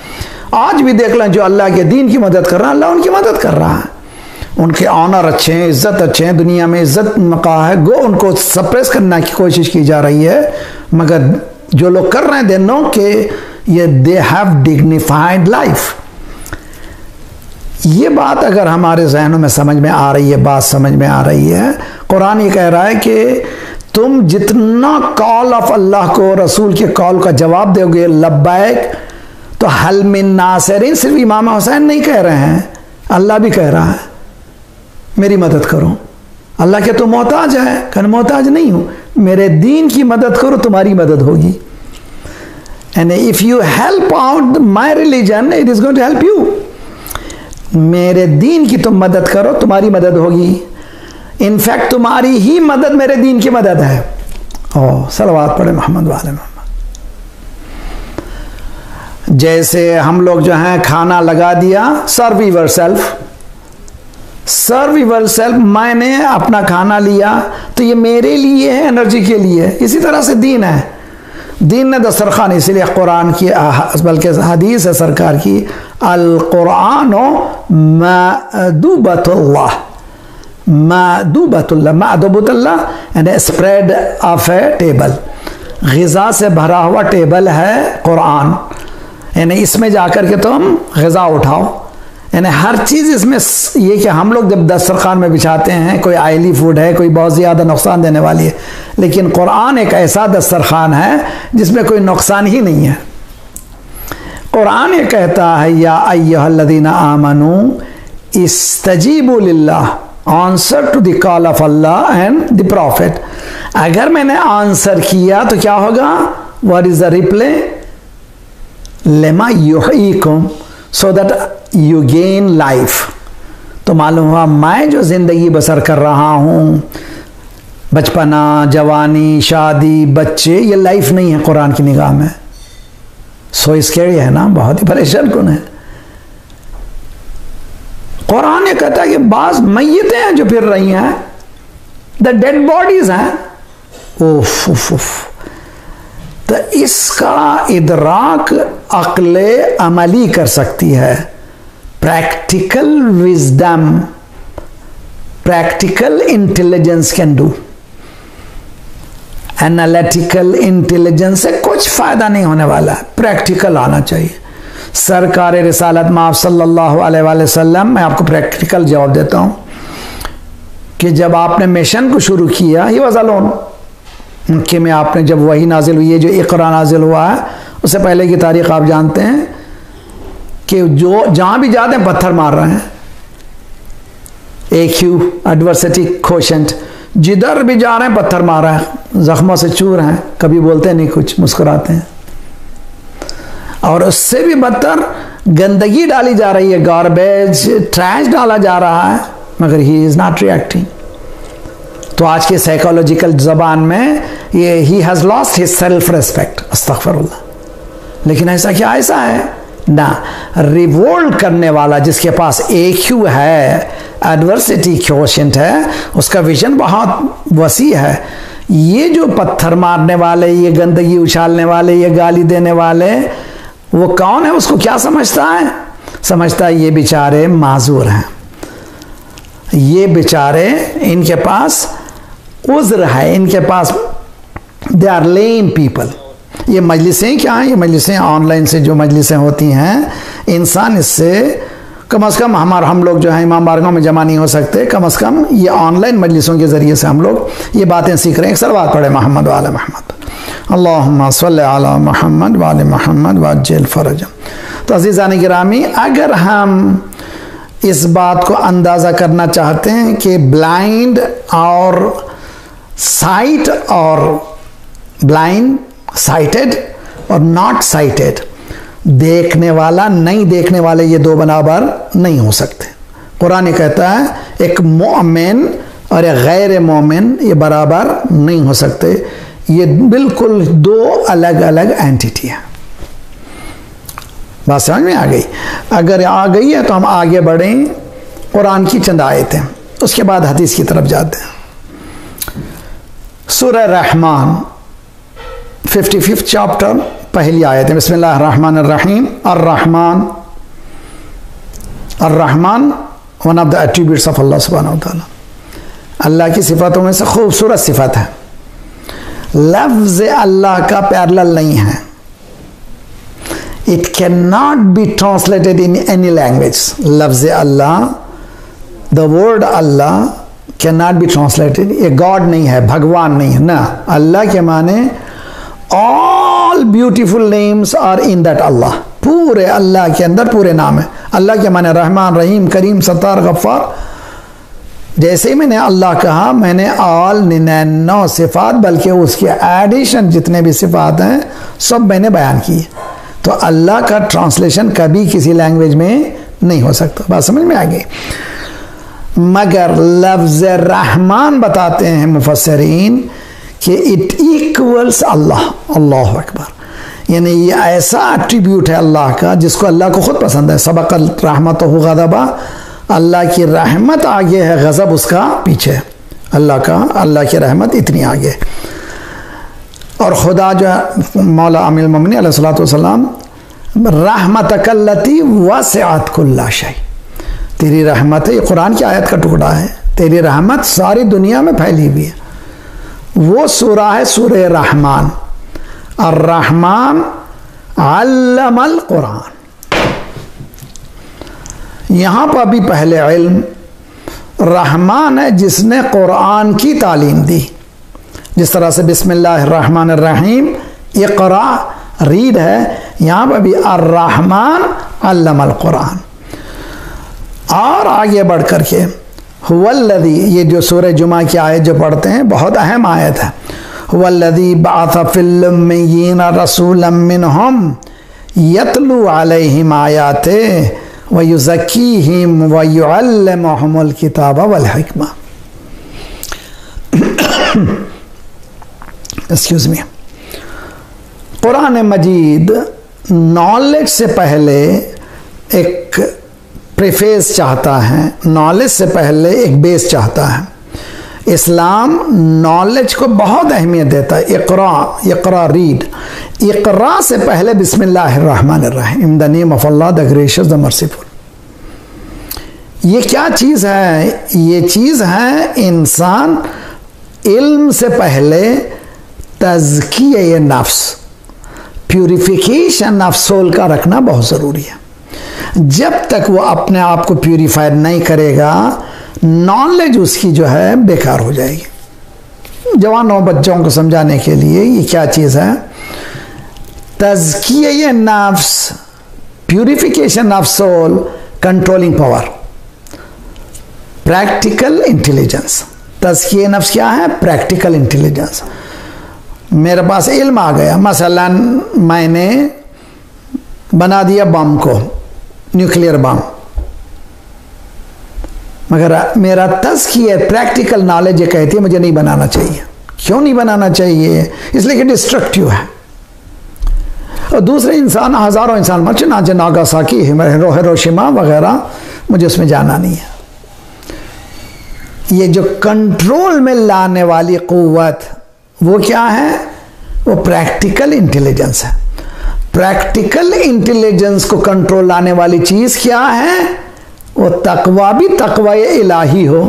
आज भी देख लें, जो अल्लाह के दीन की मदद कर रहा है अल्लाह उनकी मदद कर रहा है। उनके ऑनर अच्छे हैं, इज्जत अच्छे हैं, दुनिया में इज्जत मका है। गो उनको सप्रेस करने की कोशिश की जा रही है, मगर जो लोग कर रहे हैं दे नो के ये दे हैव डिग्निफाइड लाइफ। ये बात अगर हमारे जहनों में समझ में आ रही है, बात समझ में आ रही है, कुरान ये कह रहा है कि तुम जितना कॉल ऑफ अल्लाह को, रसूल के कॉल का जवाब दोगे लब्बैक, तो हल मिन नासिरीन सिर्फ इमाम हुसैन नहीं कह रहे हैं, अल्लाह भी कह रहा है मेरी मदद करो। अल्लाह के तो मोहताज है, कहना मोहताज नहीं हूं, मेरे दीन की मदद करो तुम्हारी मदद होगी। And if you help out my religion, it is going to help you. मेरे दीन की तुम मदद करो, तुम्हारी मदद होगी। इनफैक्ट तुम्हारी ही मदद मेरे दीन की मदद है। ओ सलवात पढ़े मोहम्मद वाले मोहम्मद। जैसे हम लोग जो हैं खाना लगा दिया, serve yourself, serve yourself, मैंने अपना खाना लिया तो ये मेरे लिए है, एनर्जी के लिए। इसी तरह से दीन है, दीन ने दस्तरखान, इसीलिए कुरान की बल्कि हदीस है सरकार की, अल कुरान मअदुबतुल्लाह, मअदुबतुल्लाह, मअदुबतुल्लाह यानी स्प्रेड ऑफ ए टेबल, ग़िज़ा से भरा हुआ टेबल है कुरान। यानी इसमें जाकर के तुम ग़िज़ा उठाओ, यानी हर चीज़ इसमें। ये कि हम लोग जब दस्तरखान में बिछाते हैं, कोई आयली फूड है, कोई बहुत ज़्यादा नुकसान देने वाली है, लेकिन कुरान एक ऐसा दस्तरखान है जिसमें कोई नुकसान ही नहीं है। कुरान ये कहता है, या अय्युहल्लज़ीना आमनू इस्तजीबू लिल्लाह, answer to the call of Allah and the prophet. अगर मैंने आंसर किया तो क्या होगा? What is the reply? लेमा युहीकुम, so that you gain life. तो मालूम हुआ मैं जो जिंदगी बसर कर रहा हूं, बचपना, जवानी, शादी, बच्चे, ये लाइफ नहीं है कुरान की निगाह में। सो स्कैरी है ना, बहुत ही परेशान कौन है। कुरान ये कहता है कि बाज मैयतें हैं जो फिर रही हैं, द डेड बॉडीज हैं। उफ उफ उफ। तो इसका इदराक अक्ले अमली कर सकती है। Practical wisdom, practical intelligence can do. Analytical intelligence से कुछ फायदा नहीं होने वाला है, प्रैक्टिकल आना चाहिए। सरकार रिसालत माफ सल्लल्लाहु अलैहि वसल्लम, मैं आपको प्रैक्टिकल जवाब देता हूं कि जब आपने मिशन को शुरू किया, ही वाज अलोन। मक्के में आपने जब वही नाजिल हुई है, जो इक़रा नाजिल हुआ है, उससे पहले की तारीख आप जानते हैं कि जो जहां भी जाते हैं पत्थर मार रहे हैं। AQ एडवर्सिटी कोशेंट, जिधर भी जा रहे हैं पत्थर मार रहे हैं, जख्मों से चूर हैं, कभी बोलते नहीं कुछ, मुस्कुराते हैं। और उससे भी बदतर गंदगी डाली जा रही है, गार्बेज, ट्रैश डाला जा रहा है, मगर ही इज नॉट रिएक्टिंग। तो आज के साइकोलॉजिकल जबान में ये he has lost his self respect, अस्तगफिरुल्लाह। लेकिन ऐसा क्या ऐसा है ना, रिवोल्ट करने वाला जिसके पास AQ है, एडवर्सिटी क्वोशेंट है, उसका विजन बहुत वसी है। ये जो पत्थर मारने वाले, ये गंदगी उछालने वाले, ये गाली देने वाले, वो कौन है? उसको क्या समझता है? समझता है ये बेचारे माजूर हैं, ये बेचारे, इनके पास उज़्र है, इनके पास, दे आर लेम पीपल। ये मजलिसें क्या हैं? ये मजलिसें ऑनलाइन से जो मजलिसें होती हैं, इंसान इससे कम से कम हम लोग जो हैं इमाम बारगाह में जमा नहीं हो सकते, कम से कम ये ऑनलाइन मजलिसों के ज़रिए से हम लोग ये बातें सीख रहे हैं। सलवात पढ़े मोहम्मद वाले मोहम्मद, अल्लाहुम्मा सल्लि अला मोहम्मद वाले मोहम्मद वअज्जिल फरजम। तो अज़ीज़ान गिरामी, अगर हम इस बात को अंदाज़ा करना चाहते हैं कि ब्लाइंड और साइट और ब्लाइंड, साइटेड और नॉट साइटेड, देखने वाला नहीं देखने वाले, ये दो बराबर नहीं हो सकते। कुरान ये कहता है एक मोमिन और एक गैर मोमिन ये बराबर नहीं हो सकते, ये बिल्कुल दो अलग अलग एंटिटी है। बात समझ में आ गई? अगर आ गई है तो हम आगे बढ़ें, कुरान की चंद आयतें, उसके बाद हदीस की तरफ जाते हैं। सूरह रहमान 55th चैप्टर, पहली आयत है, बिस्मिल्लाहिर्रहमानिर्रहीम। अर्रहमान, अर्रहमान one of the attributes of Allah सुब्हानहू व तआला, अल्लाह की सिफातों में से खूबसूरत सिफत है। लफ्ज़ अल्लाह का पैरेलल नहीं है, it can not be translated in any language. लफ्ज़ अल्लाह, the word Allah can not be translated. ये गॉड नहीं है, भगवान नहीं है ना। अल्लाह के माने all beautiful names are in that Allah, पूरे अल्लाह के अंदर पूरे नाम है। अल्लाह के माने रहमान, रहीम, करीम, सत्तार, गफ्फार, जैसे ही मैंने अल्लाह कहा, मैंने ऑल 99 सिफात बल्कि उसके एडिशन जितने भी सिफात हैं सब मैंने बयान किए। तो अल्लाह का ट्रांसलेशन कभी किसी लैंग्वेज में नहीं हो सकता। बात समझ में आ गई? मगर लफ्ज़ रहमान बताते हैं मुफस्सिरीन कि इट इक्वल्स अल्लाह, अल्लाह अकबर। यानी ये ऐसा एट्रीब्यूट है अल्लाह का जिसको अल्लाह को खुद पसंद है। सबक़ल रहमतहु ग़ज़बा, अल्लाह की रहमत आगे है, गज़ब उसका पीछे। अल्लाह की रहमत इतनी आगे। और खुदा जो मौला अमीरुल मोमिनीन अलैहिस्सलातु वस्सलाम, रहमतकल्लती वसिअत कुल्ला शै, तेरी रहमत है, ये कुरान की आयत का टुकड़ा है, तेरी रहमत सारी दुनिया में फैली हुई है। वो सूरा है सूरह रहमान। अर्रहमान अल्लमल कुरान। यहाँ पर भी पहले इल्म रहमान है जिसने कुरान की तालीम दी। जिस तरह से बिस्मिल्लाहिर्रहमानिर्रहीम इक़रा रीड है, यहाँ पर भी अर्रहमान अल्लमल कुरान। और आगे बढ़ कर के हुवल्लज़ी, ये जो सूरह जुमा की आयत जो पढ़ते हैं बहुत अहम आयत है। हुवल्लज़ी बअस फ़िल उम्मिय्यीन रसूलन मिनहुम यतलू अलैहिम आयातिही व युज़क्कीहिम व युअल्लिमुहुमुल किताब वल हिकमा। Excuse me. कुरान मजीद नॉलेज से पहले एक प्रीफेस चाहता है, नॉलेज से पहले एक बेस चाहता है। इस्लाम नॉलेज को बहुत अहमियत देता है। इक़रा रीड। इक़रा से पहले बिस्मिल्लाहिर्रहमानिर्रहीम, in the name of Allah the gracious the merciful. ये क्या चीज़ है? ये चीज़ है इंसान इल्म से पहले तज़किया नफ्स, प्यूरिफिकेशन ऑफ सोल का रखना बहुत ज़रूरी है। जब तक वो अपने आप को प्यूरिफाई नहीं करेगा, नॉलेज उसकी जो है बेकार हो जाएगी। जवानों बच्चों को समझाने के लिए ये क्या चीज़ है? तज़किया नफ्स, purification of soul, controlling power, practical intelligence. तज़किया नफ्स क्या है? Practical intelligence. मेरे पास इल्म आ गया, मसलन मैंने बना दिया बम को, न्यूक्लियर बम, मगर मेरा तज़किया प्रैक्टिकल नॉलेज ये कहती है मुझे नहीं बनाना चाहिए। क्यों नहीं बनाना चाहिए? इसलिए कि डिस्ट्रक्टिव है। और दूसरे इंसान, हज़ारों इंसान मर चुके, नागासाकी, हिरोशिमा वगैरह, मुझे उसमें जाना नहीं है। ये जो कंट्रोल में लाने वाली क़ुव्वत, वो क्या है? वो प्रैक्टिकल इंटेलिजेंस है। प्रैक्टिकल इंटेलिजेंस को कंट्रोल लाने वाली चीज़ क्या है? वो तकवा भी तकवा इलाही हो।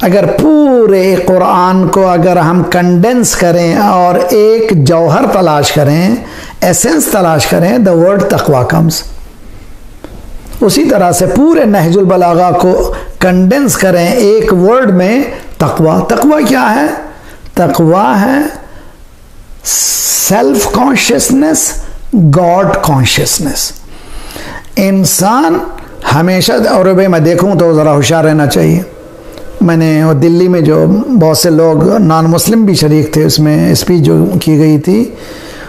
अगर पूरे कुरान को अगर हम कंडेंस करें और एक जौहर तलाश करें, एसेंस तलाश करें, द वर्ड तकवा कम्स। उसी तरह से पूरे नहजुल बलागा को कंडेंस करें एक वर्ड में, तकवा। तकवा क्या है? तकवा है सेल्फ कॉन्शियसनेस, गॉड कॉन्शियसनेस। इंसान हमेशा, और भाई मैं देखूं तो ज़रा होशियार रहना चाहिए। मैंने वो दिल्ली में जो बहुत से लोग नॉन मुस्लिम भी शरीक थे, उसमें स्पीच जो की गई थी,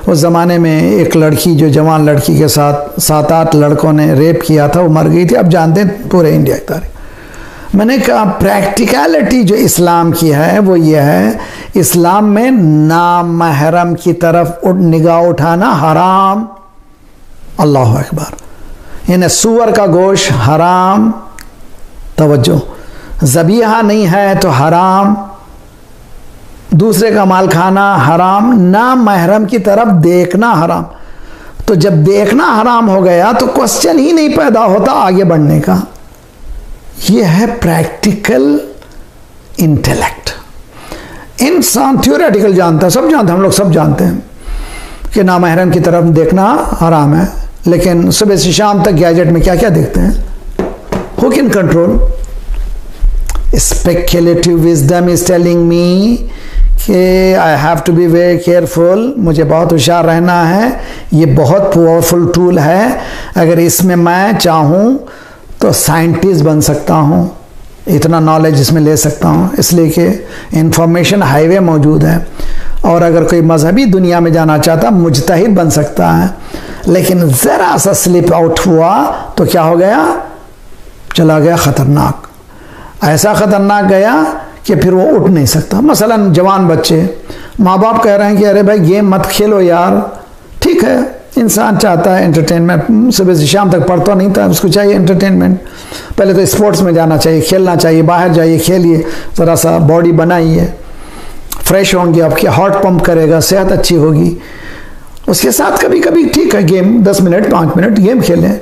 उस ज़माने में एक लड़की, जो जवान लड़की के साथ 7-8 लड़कों ने रेप किया था, वो मर गई थी। अब जानते हैं पूरे इंडिया की तारीख। मैंने कहा प्रैक्टिकलिटी जो इस्लाम की है वो ये है, इस्लाम में नामहरम की तरफ निगाह उठाना हराम। अल्लाह अकबर। यानी सूअर का गोश्त हराम, तवज्जो, ज़बीहा नहीं है तो हराम, दूसरे का माल खाना हराम, नाम महरम की तरफ देखना हराम। तो जब देखना हराम हो गया तो क्वेश्चन ही नहीं पैदा होता आगे बढ़ने का। यह है प्रैक्टिकल इंटेलेक्ट। इंसान थ्योरेटिकल जानता है, सब जानते हैं, हम लोग सब जानते हैं कि नाम महरम की तरफ देखना हराम है, लेकिन सुबह से शाम तक गैजेट में क्या क्या देखते हैं? Who can control? Speculative wisdom is telling me कि I have to be very careful, मुझे बहुत होशियार रहना है। ये बहुत पावरफुल टूल है, अगर इसमें मैं चाहूँ तो साइंटिस्ट बन सकता हूँ, इतना नॉलेज इसमें ले सकता हूँ, इसलिए कि इंफॉर्मेशन हाईवे मौजूद है। और अगर कोई मजहबी दुनिया में जाना चाहता मुजतहिद बन सकता है, लेकिन ज़रा सा स्लिप आउट हुआ तो क्या हो गया, चला गया खतरनाक, ऐसा खतरनाक गया कि फिर वो उठ नहीं सकता। मसलन जवान बच्चे, माँ बाप कह रहे हैं कि अरे भाई गेम मत खेलो यार, ठीक है, इंसान चाहता है एंटरटेनमेंट, सुबह से शाम तक पढ़ता नहीं था, उसको चाहिए एंटरटेनमेंट। पहले तो स्पोर्ट्स में जाना चाहिए, खेलना चाहिए, बाहर जाइए, खेलिए, ज़रा सा बॉडी बनाइए, फ्रेश होंगे, आपकी हार्ट पंप करेगा, सेहत अच्छी होगी। उसके साथ कभी कभी ठीक है गेम, 10 मिनट 5 मिनट गेम खेलें,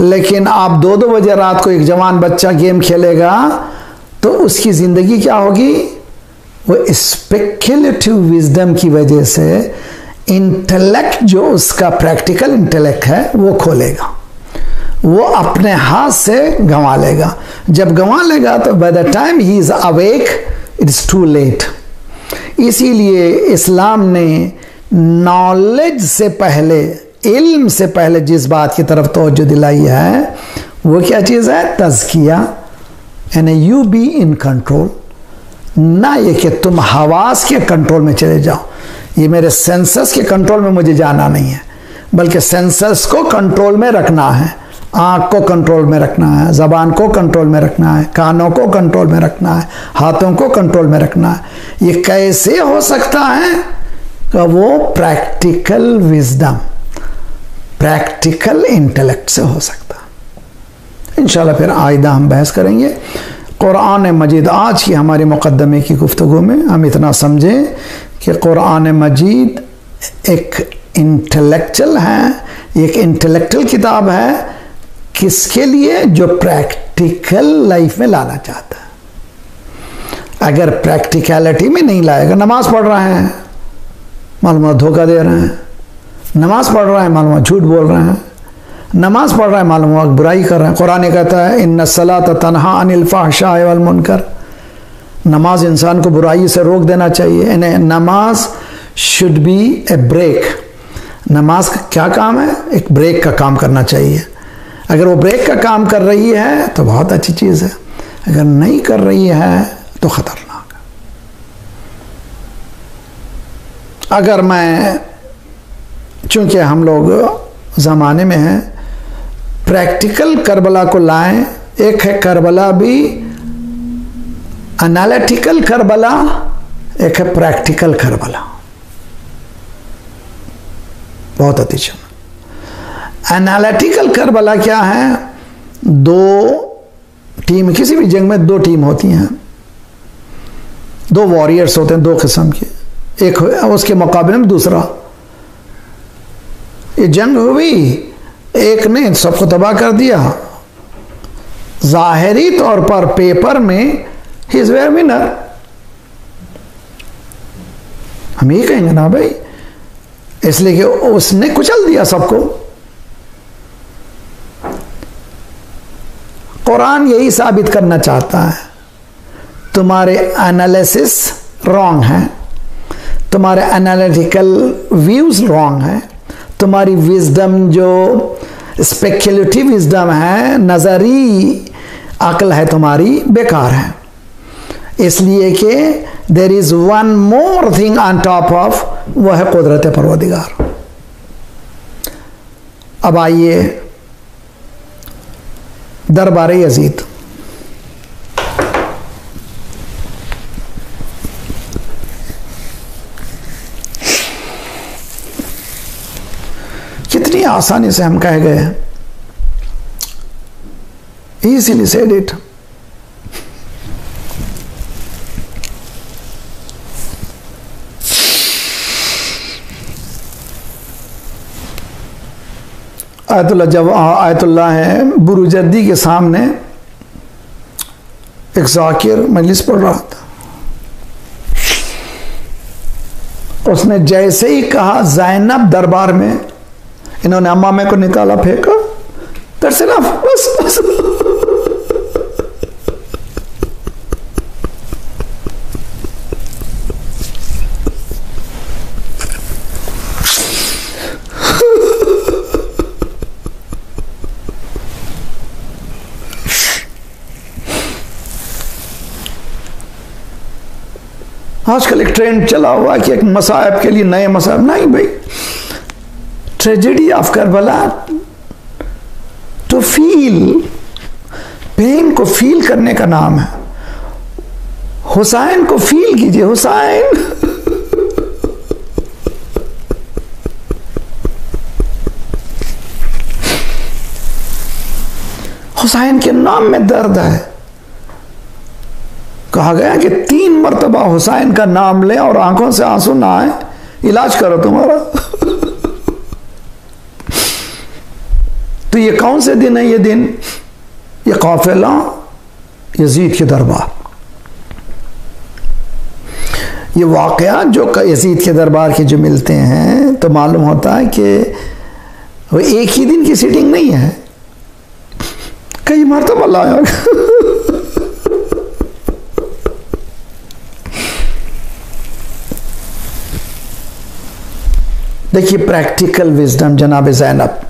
लेकिन आप 2-2 बजे रात को एक जवान बच्चा गेम खेलेगा तो उसकी ज़िंदगी क्या होगी, वो स्पेक्युलेटिव विजडम की वजह से इंटेलेक्ट जो उसका प्रैक्टिकल इंटेलेक्ट है वो खोलेगा, वो अपने हाथ से गंवा लेगा। जब गंवा लेगा तो by the time he is awake it is too late. इसीलिए इस्लाम ने नॉलेज से पहले, इल्म से पहले जिस बात की तरफ तवज्जो दिलाई है वो क्या चीज़ है, तज़किया, यानी यू बी इन कंट्रोल, ना ये कि तुम हवास के कंट्रोल में चले जाओ, ये मेरे सेंसस के कंट्रोल में मुझे जाना नहीं है, बल्कि सेंसस को कंट्रोल में रखना है, आँख को कंट्रोल में रखना है, ज़बान को कंट्रोल में रखना है, कानों को कंट्रोल में रखना है, हाथों को कंट्रोल में रखना है। ये कैसे हो सकता है कि वो प्रैक्टिकल विजडम, प्रैक्टिकल इंटेलेक्ट से हो सकता है। इंशाल्लाह फिर आइंदा हम बहस करेंगे। कुरान मजीद आज की हमारे मुकद्दमे की गुफ्तगू में हम इतना समझें कि कुरान मजीद एक इंटेलेक्चुअल है, एक इंटेलेक्चुअल किताब है, किसके लिए, जो प्रैक्टिकल लाइफ में लाना चाहता है। अगर प्रैक्टिकलिटी में नहीं लाएगा, नमाज पढ़ रहे हैं मालूम धोखा दे रहे हैं, नमाज पढ़ रहे हैं मालूम झूठ बोल रहे हैं, नमाज पढ़ रहा है मालूम बुराई कर रहे हैं। कुरान कहता है इन्ना सलात तन्हा अनिल फ़हशाइ वल मुनकर, नमाज इंसान को बुराई से रोक देना चाहिए। नमाज शुड बी ए ब्रेक, नमाज का क्या काम है, एक ब्रेक का काम करना चाहिए। अगर वो ब्रेक का काम कर रही है तो बहुत अच्छी चीज़ है, अगर नहीं कर रही है तो ख़तरनाक है। अगर मैं, चूँकि हम लोग ज़माने में हैं, प्रैक्टिकल करबला को लाएं, एक है करबला भी एनालिटिकल करबला, एक है प्रैक्टिकल करबला, बहुत अच्छी। एनालिटिकल करबला क्या है, 2 टीम, किसी भी जंग में 2 टीम होती हैं, 2 वॉरियर्स होते हैं 2 किस्म के, एक उसके मुकाबले में दूसरा। ये जंग हुई, एक ने सबको तबाह कर दिया, जाहिरी तौर पर पेपर में ही इज वेयर विनर, हम ये कहेंगे ना भाई, इसलिए कि उसने कुचल दिया सबको। कुरान यही साबित करना चाहता है, तुम्हारे एनालिसिस रॉन्ग है, तुम्हारे एनालिटिकल व्यूज रॉन्ग है, तुम्हारी विजडम जो स्पेक्युलेटिव विजडम है, नज़री अक्ल है तुम्हारी, बेकार है। इसलिए कि there is one more thing on top of, वह है कुदरत परवरदिगार। अब आइए दरबार यजीद। कितनी आसानी से हम कह गए, इजीली सेड इट। आयतुल्लाह, जब आयतुल्लाह है बुरुजर्दी के सामने एक ज़ाकिर मजलिस पढ़ रहा था, उसने जैसे ही कहा ज़ैनब दरबार में, इन्होंने अम्मा में को निकाला, फेंका, दैट्स इनफ, बस। आजकल एक ट्रेंड चला हुआ है कि एक मसाइब के लिए नए मसाइब, नहीं भाई, tragedy of Karbala to feel, pain को फील करने का नाम है। हुसैन को फील कीजिए, हुसैन हुसैन के नाम में दर्द है। कहा गया कि 3 मरतबा हुसैन का नाम लें और आंखों से आंसू ना आए, इलाज करो तुम्हारा। तो ये कौन से दिन है? ये दिन, ये काफिला यजीद के दरबार, ये वाकया जो यजीद के दरबार के जो मिलते हैं तो मालूम होता है कि वो एक ही दिन की सीटिंग नहीं है, कई मरतबा लाया। देखिए प्रैक्टिकल विजडम जनाब ज़ैनब,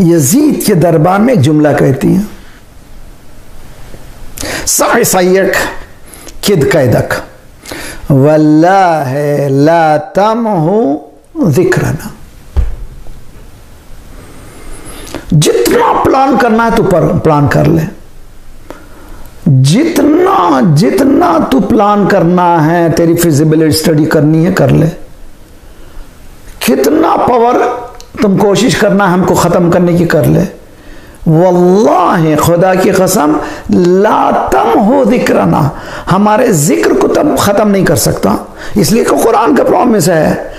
यजीद के दरबार में एक जुमला कहती है, सयक किद कैदक वल्लाह ला तमहु ज़िक्रना। जितना प्लान करना है तू प्लान कर ले, जितना जितना तू प्लान करना है, तेरी फिजिबिलिटी स्टडी करनी है कर ले, कितना पावर तुम कोशिश करना है हमको खत्म करने की कर ले, वल्लाह खुदा की कसम ला तम हो जिक्रना, हमारे जिक्र को तब खत्म नहीं कर सकता। इसलिए कि कुरान का प्रॉमिस है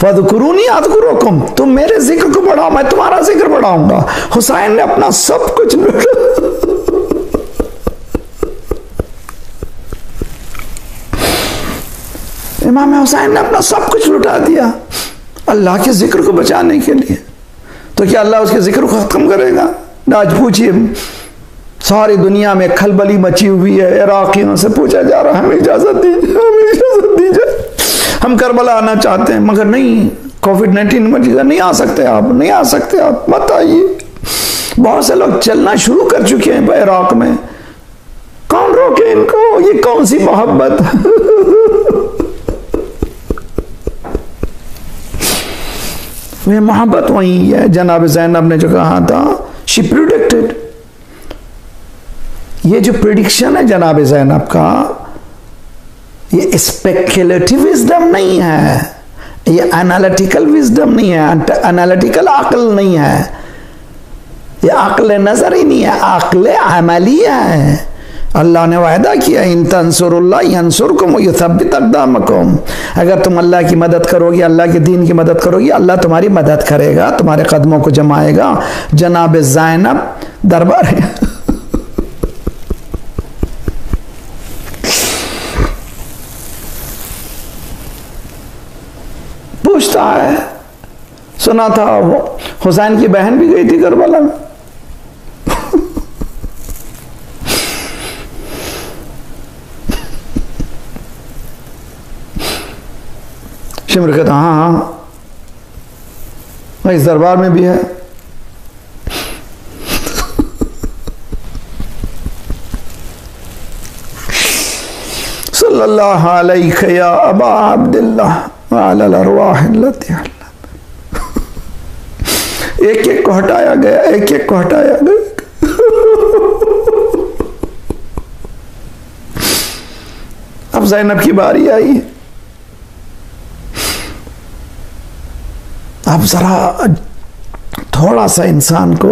फज़कुरूनी अज़कुरुकुम, तुम मेरे जिक्र को बढ़ाओ मैं तुम्हारा जिक्र बढ़ाऊंगा। हुसैन ने अपना सब कुछ इमाम हुसैन ने अपना सब कुछ लुटा दिया अल्लाह के जिक्र को बचाने के लिए। तो क्या अल्लाह उसके जिक्र को खत्म करेगा? आज पूछिए, सारी दुनिया में खलबली मची हुई है, इराकियों से पूछा जा रहा है हमें इजाजत दीजिए, हमें इजाजत दीजिए, हम करबला आना चाहते हैं, मगर नहीं, कोविड-19 मरीज नहीं आ सकते आप, नहीं आ सकते आप, मत आइए। बहुत से लोग चलना शुरू कर चुके हैं इराक में, कौन रोके इनको? ये कौन सी मोहब्बत? वे मोहब्बत वही है। जनाब ज़ैनब ने जो कहा था, शी प्रिडिक्टेड, ये जो प्रिडिक्शन है जनाब ज़ैनब का, ये स्पेक्युलेटिव विजडम नहीं है, ये एनालिटिकल विजडम नहीं है, एनालिटिकल अक्ल नहीं है, ये अक्ल नजर ही नहीं है, अक्ल अमलिया है। अल्लाह ने वायदा किया, इन तंसुरुल्लाह यंसुरकुम व युथब्बित अक़दामकुम, अगर तुम अल्लाह की मदद करोगे, अल्लाह के दीन की मदद करोगे, अल्लाह तुम्हारी मदद करेगा, तुम्हारे कदमों को जमाएगा। जनाब ज़ैनब दरबार है। पूछता है, सुना था वो हुसैन की बहन भी गई थी करबला में, शिमर कहता हाँ हाँ इस दरबार में भी है। सल्लल्लाहु अलैहि या अबा अब्दुल्लाह व अलल अरवाह अल्लती, एक एक को हटाया गया, एक एक को हटाया गया। अब ज़ैनब की बारी आई। अब जरा थोड़ा सा इंसान को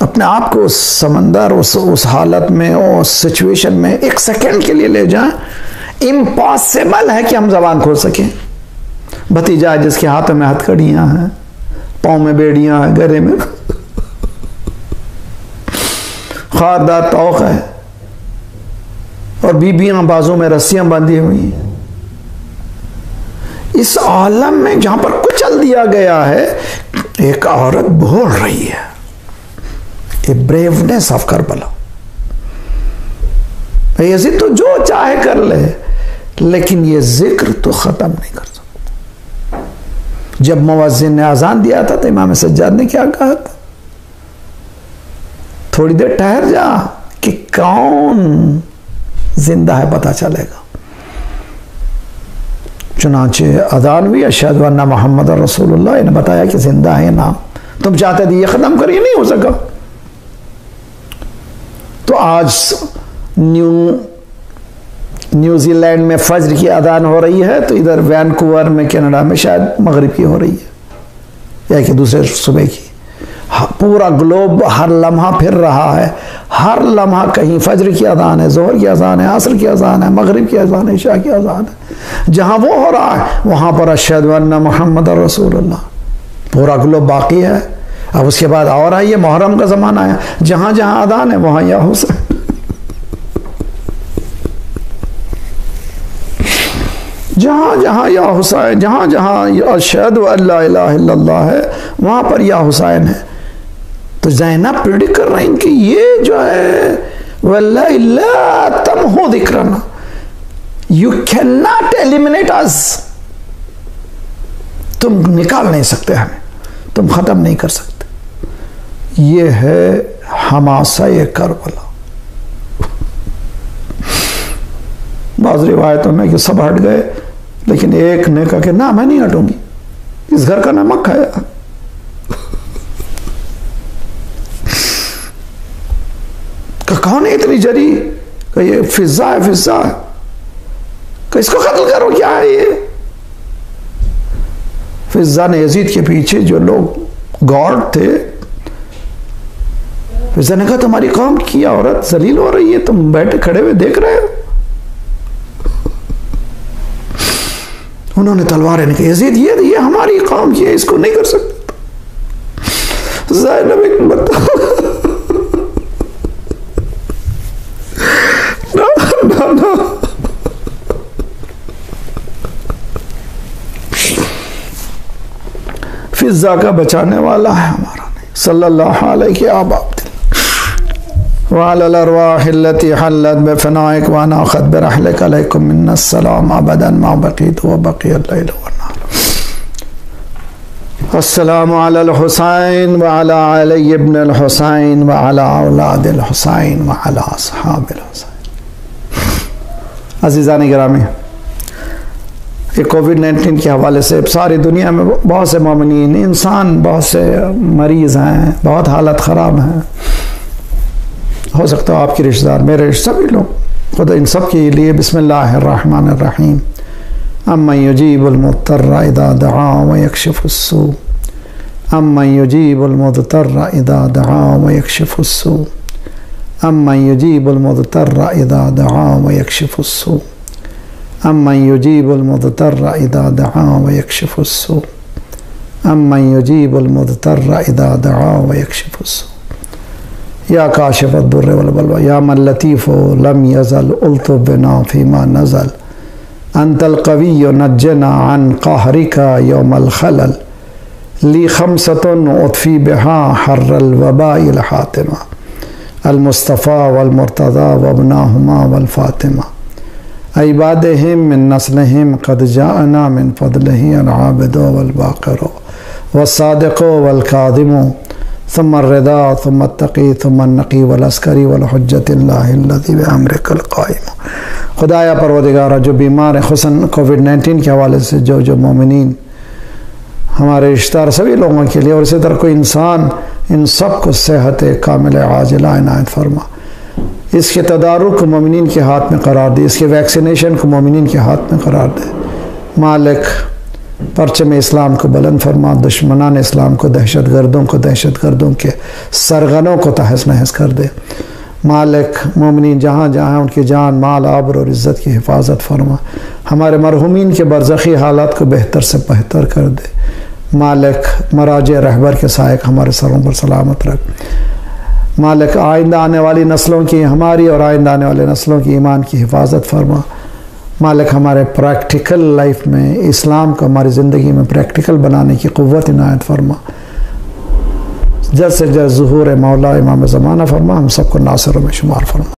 अपने आप को उस समंदर, उस हालत में, उस सिचुएशन में एक सेकंड के लिए ले जाएं। इम्पॉसिबल है कि हम जबान खोल सकें। भतीजा है जिसके हाथों में हथकड़ियां हैं, पाँव में बेड़ियां हैं, गले में खारदार तौक है, और बीबियां बाजों में रस्सियां बांधी हुई हैं। इस आलम में जहां पर कुचल दिया गया है, एक औरत बोल रही है, ए ब्रेवनेस ऑफ करबला। ऐसे तो जो चाहे कर ले, लेकिन ये जिक्र तो खत्म नहीं कर सकता। जब मुअज्जिन ने अजान दिया था तो इमाम सज्जाद ने क्या कहा था? थोड़ी देर ठहर जा कि कौन जिंदा है पता चलेगा। चुनांचे अजान हुई, अशहदु अन्ना मुहम्मद रसूलुल्लाह, इन्हें बताया कि जिंदा है नाम। तुम चाहते थे ये खत्म करिए, नहीं हो सका। तो आज न्यूजीलैंड में फज्र की अजान हो रही है, तो इधर वैनकूवर में कनाडा में शायद मगरिब की हो रही है या कि दूसरे सुबह की। पूरा ग्लोब हर लम्हा फिर रहा है, हर लम्हा कहीं फज्र की अजान है, जोहर की अजान है, असर की अजान है, मगरिब की अजान है, इशा की अजान है। जहां वो हो रहा है वहां पर अशहदु अन्ना मुहम्मद रसूलुल्लाह, पूरा ग्लोब बाकी है। अब उसके बाद और आइए, मुहर्रम का जमाना है, जहां जहां अजान है वहां या हुसैन। जहां जहां या हुसैन, जहां जहां अशहदु अल्ला इलाहा इल्लल्लाह है वहां पर या हुसैन है। तो ज़ैनब प्रेडिक्ट कर रही कि ये जो है वल्लाहि ला तमहु ज़िक्रना, यू कैन नॉट एलिमिनेट अस, तुम निकाल नहीं सकते हमें, तुम खत्म नहीं कर सकते। ये है हमासा ये करबला। बाज़ रिवायतों में कि सब हट गए, लेकिन एक ने कहा कि ना मैं नहीं हटूंगी, इस घर का नमक खाया। कौन है इतनी जरी? ये फिजा है, फिजा है, इसको कत्ल करो, क्या है ये? फिजा ने यजीद के पीछे जो लोग गॉड थे, फिजा ने कहा तुम्हारी कौम की औरत जलील हो रही है, तुम बैठे खड़े हुए देख रहे हो। उन्होंने तलवारें निकाली, यजीद ये हमारी कौम की है, इसको नहीं कर सकते। ज़ैनब एक बताओ, ना फिजा का बचाने वाला है हमारा नहीं, सल्लल्लाहु अलैहि वअला अरवाहिल्लती हल्लत बिफनाइक व अना ख़द बिरहलिक अलैकुम मिन्नस्सलाम अबदन मा बक़ीतु व बक़ियल लैल वन्नार। अस्सलामु अलल हुसैन व अला अली इब्न अल हुसैन व अला औलादिल हुसैन व अला अस्हाबिल हुसैन। अज़ीज़ान गिरामी, ये कोविड-19 के हवाले से सारी दुनिया में बहुत से मोमिनीन इंसान, बहुत से मरीज़ हैं, बहुत हालत ख़राब है। हो सकता है आपके रिश्तेदार, मेरे सभी लोग, खुद इन सब के लिए बिस्मिल्लाहिर्रहमानिर्रहीम। अम्मन युजीबुल मुत्तर्रा इज़ा दआ व यक्शिफुस्सू, अम्मन युजीबुल मुत्तर्रा इज़ा दआ व यक्शिफुस्सू, अम्मन युजीबुल मुत्तर्रा इज़ा दआ व यक्शिफुस्सू, अम्मन युजीबुल मुत्तर्रा इज़ा दआ व यक्शिफुस्सू, अम्मन युजीबुल मुत्तर्रा इज़ा दआ व यक्शिफुस्सू। या काशिफ़ अद्दुर्र वल बलवा, या मन लतीफ़ लम यज़ल उल्तु बिना फ़ीमा नज़ल, अंतल क़विय्यु नज्जना अन क़हरिका यौमल खलल, ली खमसतुन उत्फ़ी बिहा हर्रल वबाइल हातिमा, अल मुस्तफ़ा वल मुर्तज़ा वब्नाहुमा वल फ़ातिमा, इबादिहिम मिन नस्लिहिम क़द जाअना मिन फ़ज़लिही अल आबिदु वल बाक़िरु वस्सादिक़ु वल काज़िमु सुम्मा अर्रिदा सुम्मा अत्तक़ी सुम्मा अन्नक़ी वल अस्करी वल हुज्जतिल्लाहिल्लज़ी बिअम्रिकल क़ाइम। खुदाया परवरदिगारा, जो बीमार हैं खुसन कोविड-19 के हवाले से, जो मोमिनीन हमारे रिश्तेदार सभी लोगों के लिए, और इसी तरह कोई इंसान, इन सब को सेहत कामिल आजिला इनायत फरमा। इसके तदारुक को मोमिनीन के हाथ में करार दे, इसके वैक्सीनेशन को मोमिनीन के हाथ में करार दे। मालिक परचम इस्लाम को बुलंद फरमा, दुश्मनान इस्लाम को, दहशतगर्दों के सरगनों को तहस नहस कर दे। मालिक मोमिनीन जहाँ जहाँ उनकी जान, माल, आबर और इज़्ज़त की हिफाजत फरमा। हमारे मरहुमीन के बरज़खी हालात को बेहतर से बेहतर कर दे। मालिक मराजे रहबर के सायक हमारे सरों पर सलामत रख। मालिक आइंदा आने वाली नस्लों की, हमारी और आइंदा आने वाले नस्लों की ईमान की हिफाजत फरमा। मालिक हमारे प्रैक्टिकल लाइफ में इस्लाम को हमारी ज़िंदगी में प्रैक्टिकल बनाने की क़ुव्वत इनायत फरमा। जल्द से जल्द ज़ुहूर मौला इमाम ज़माना फरमा, हम सबको नासिरों में शुमार फरमा।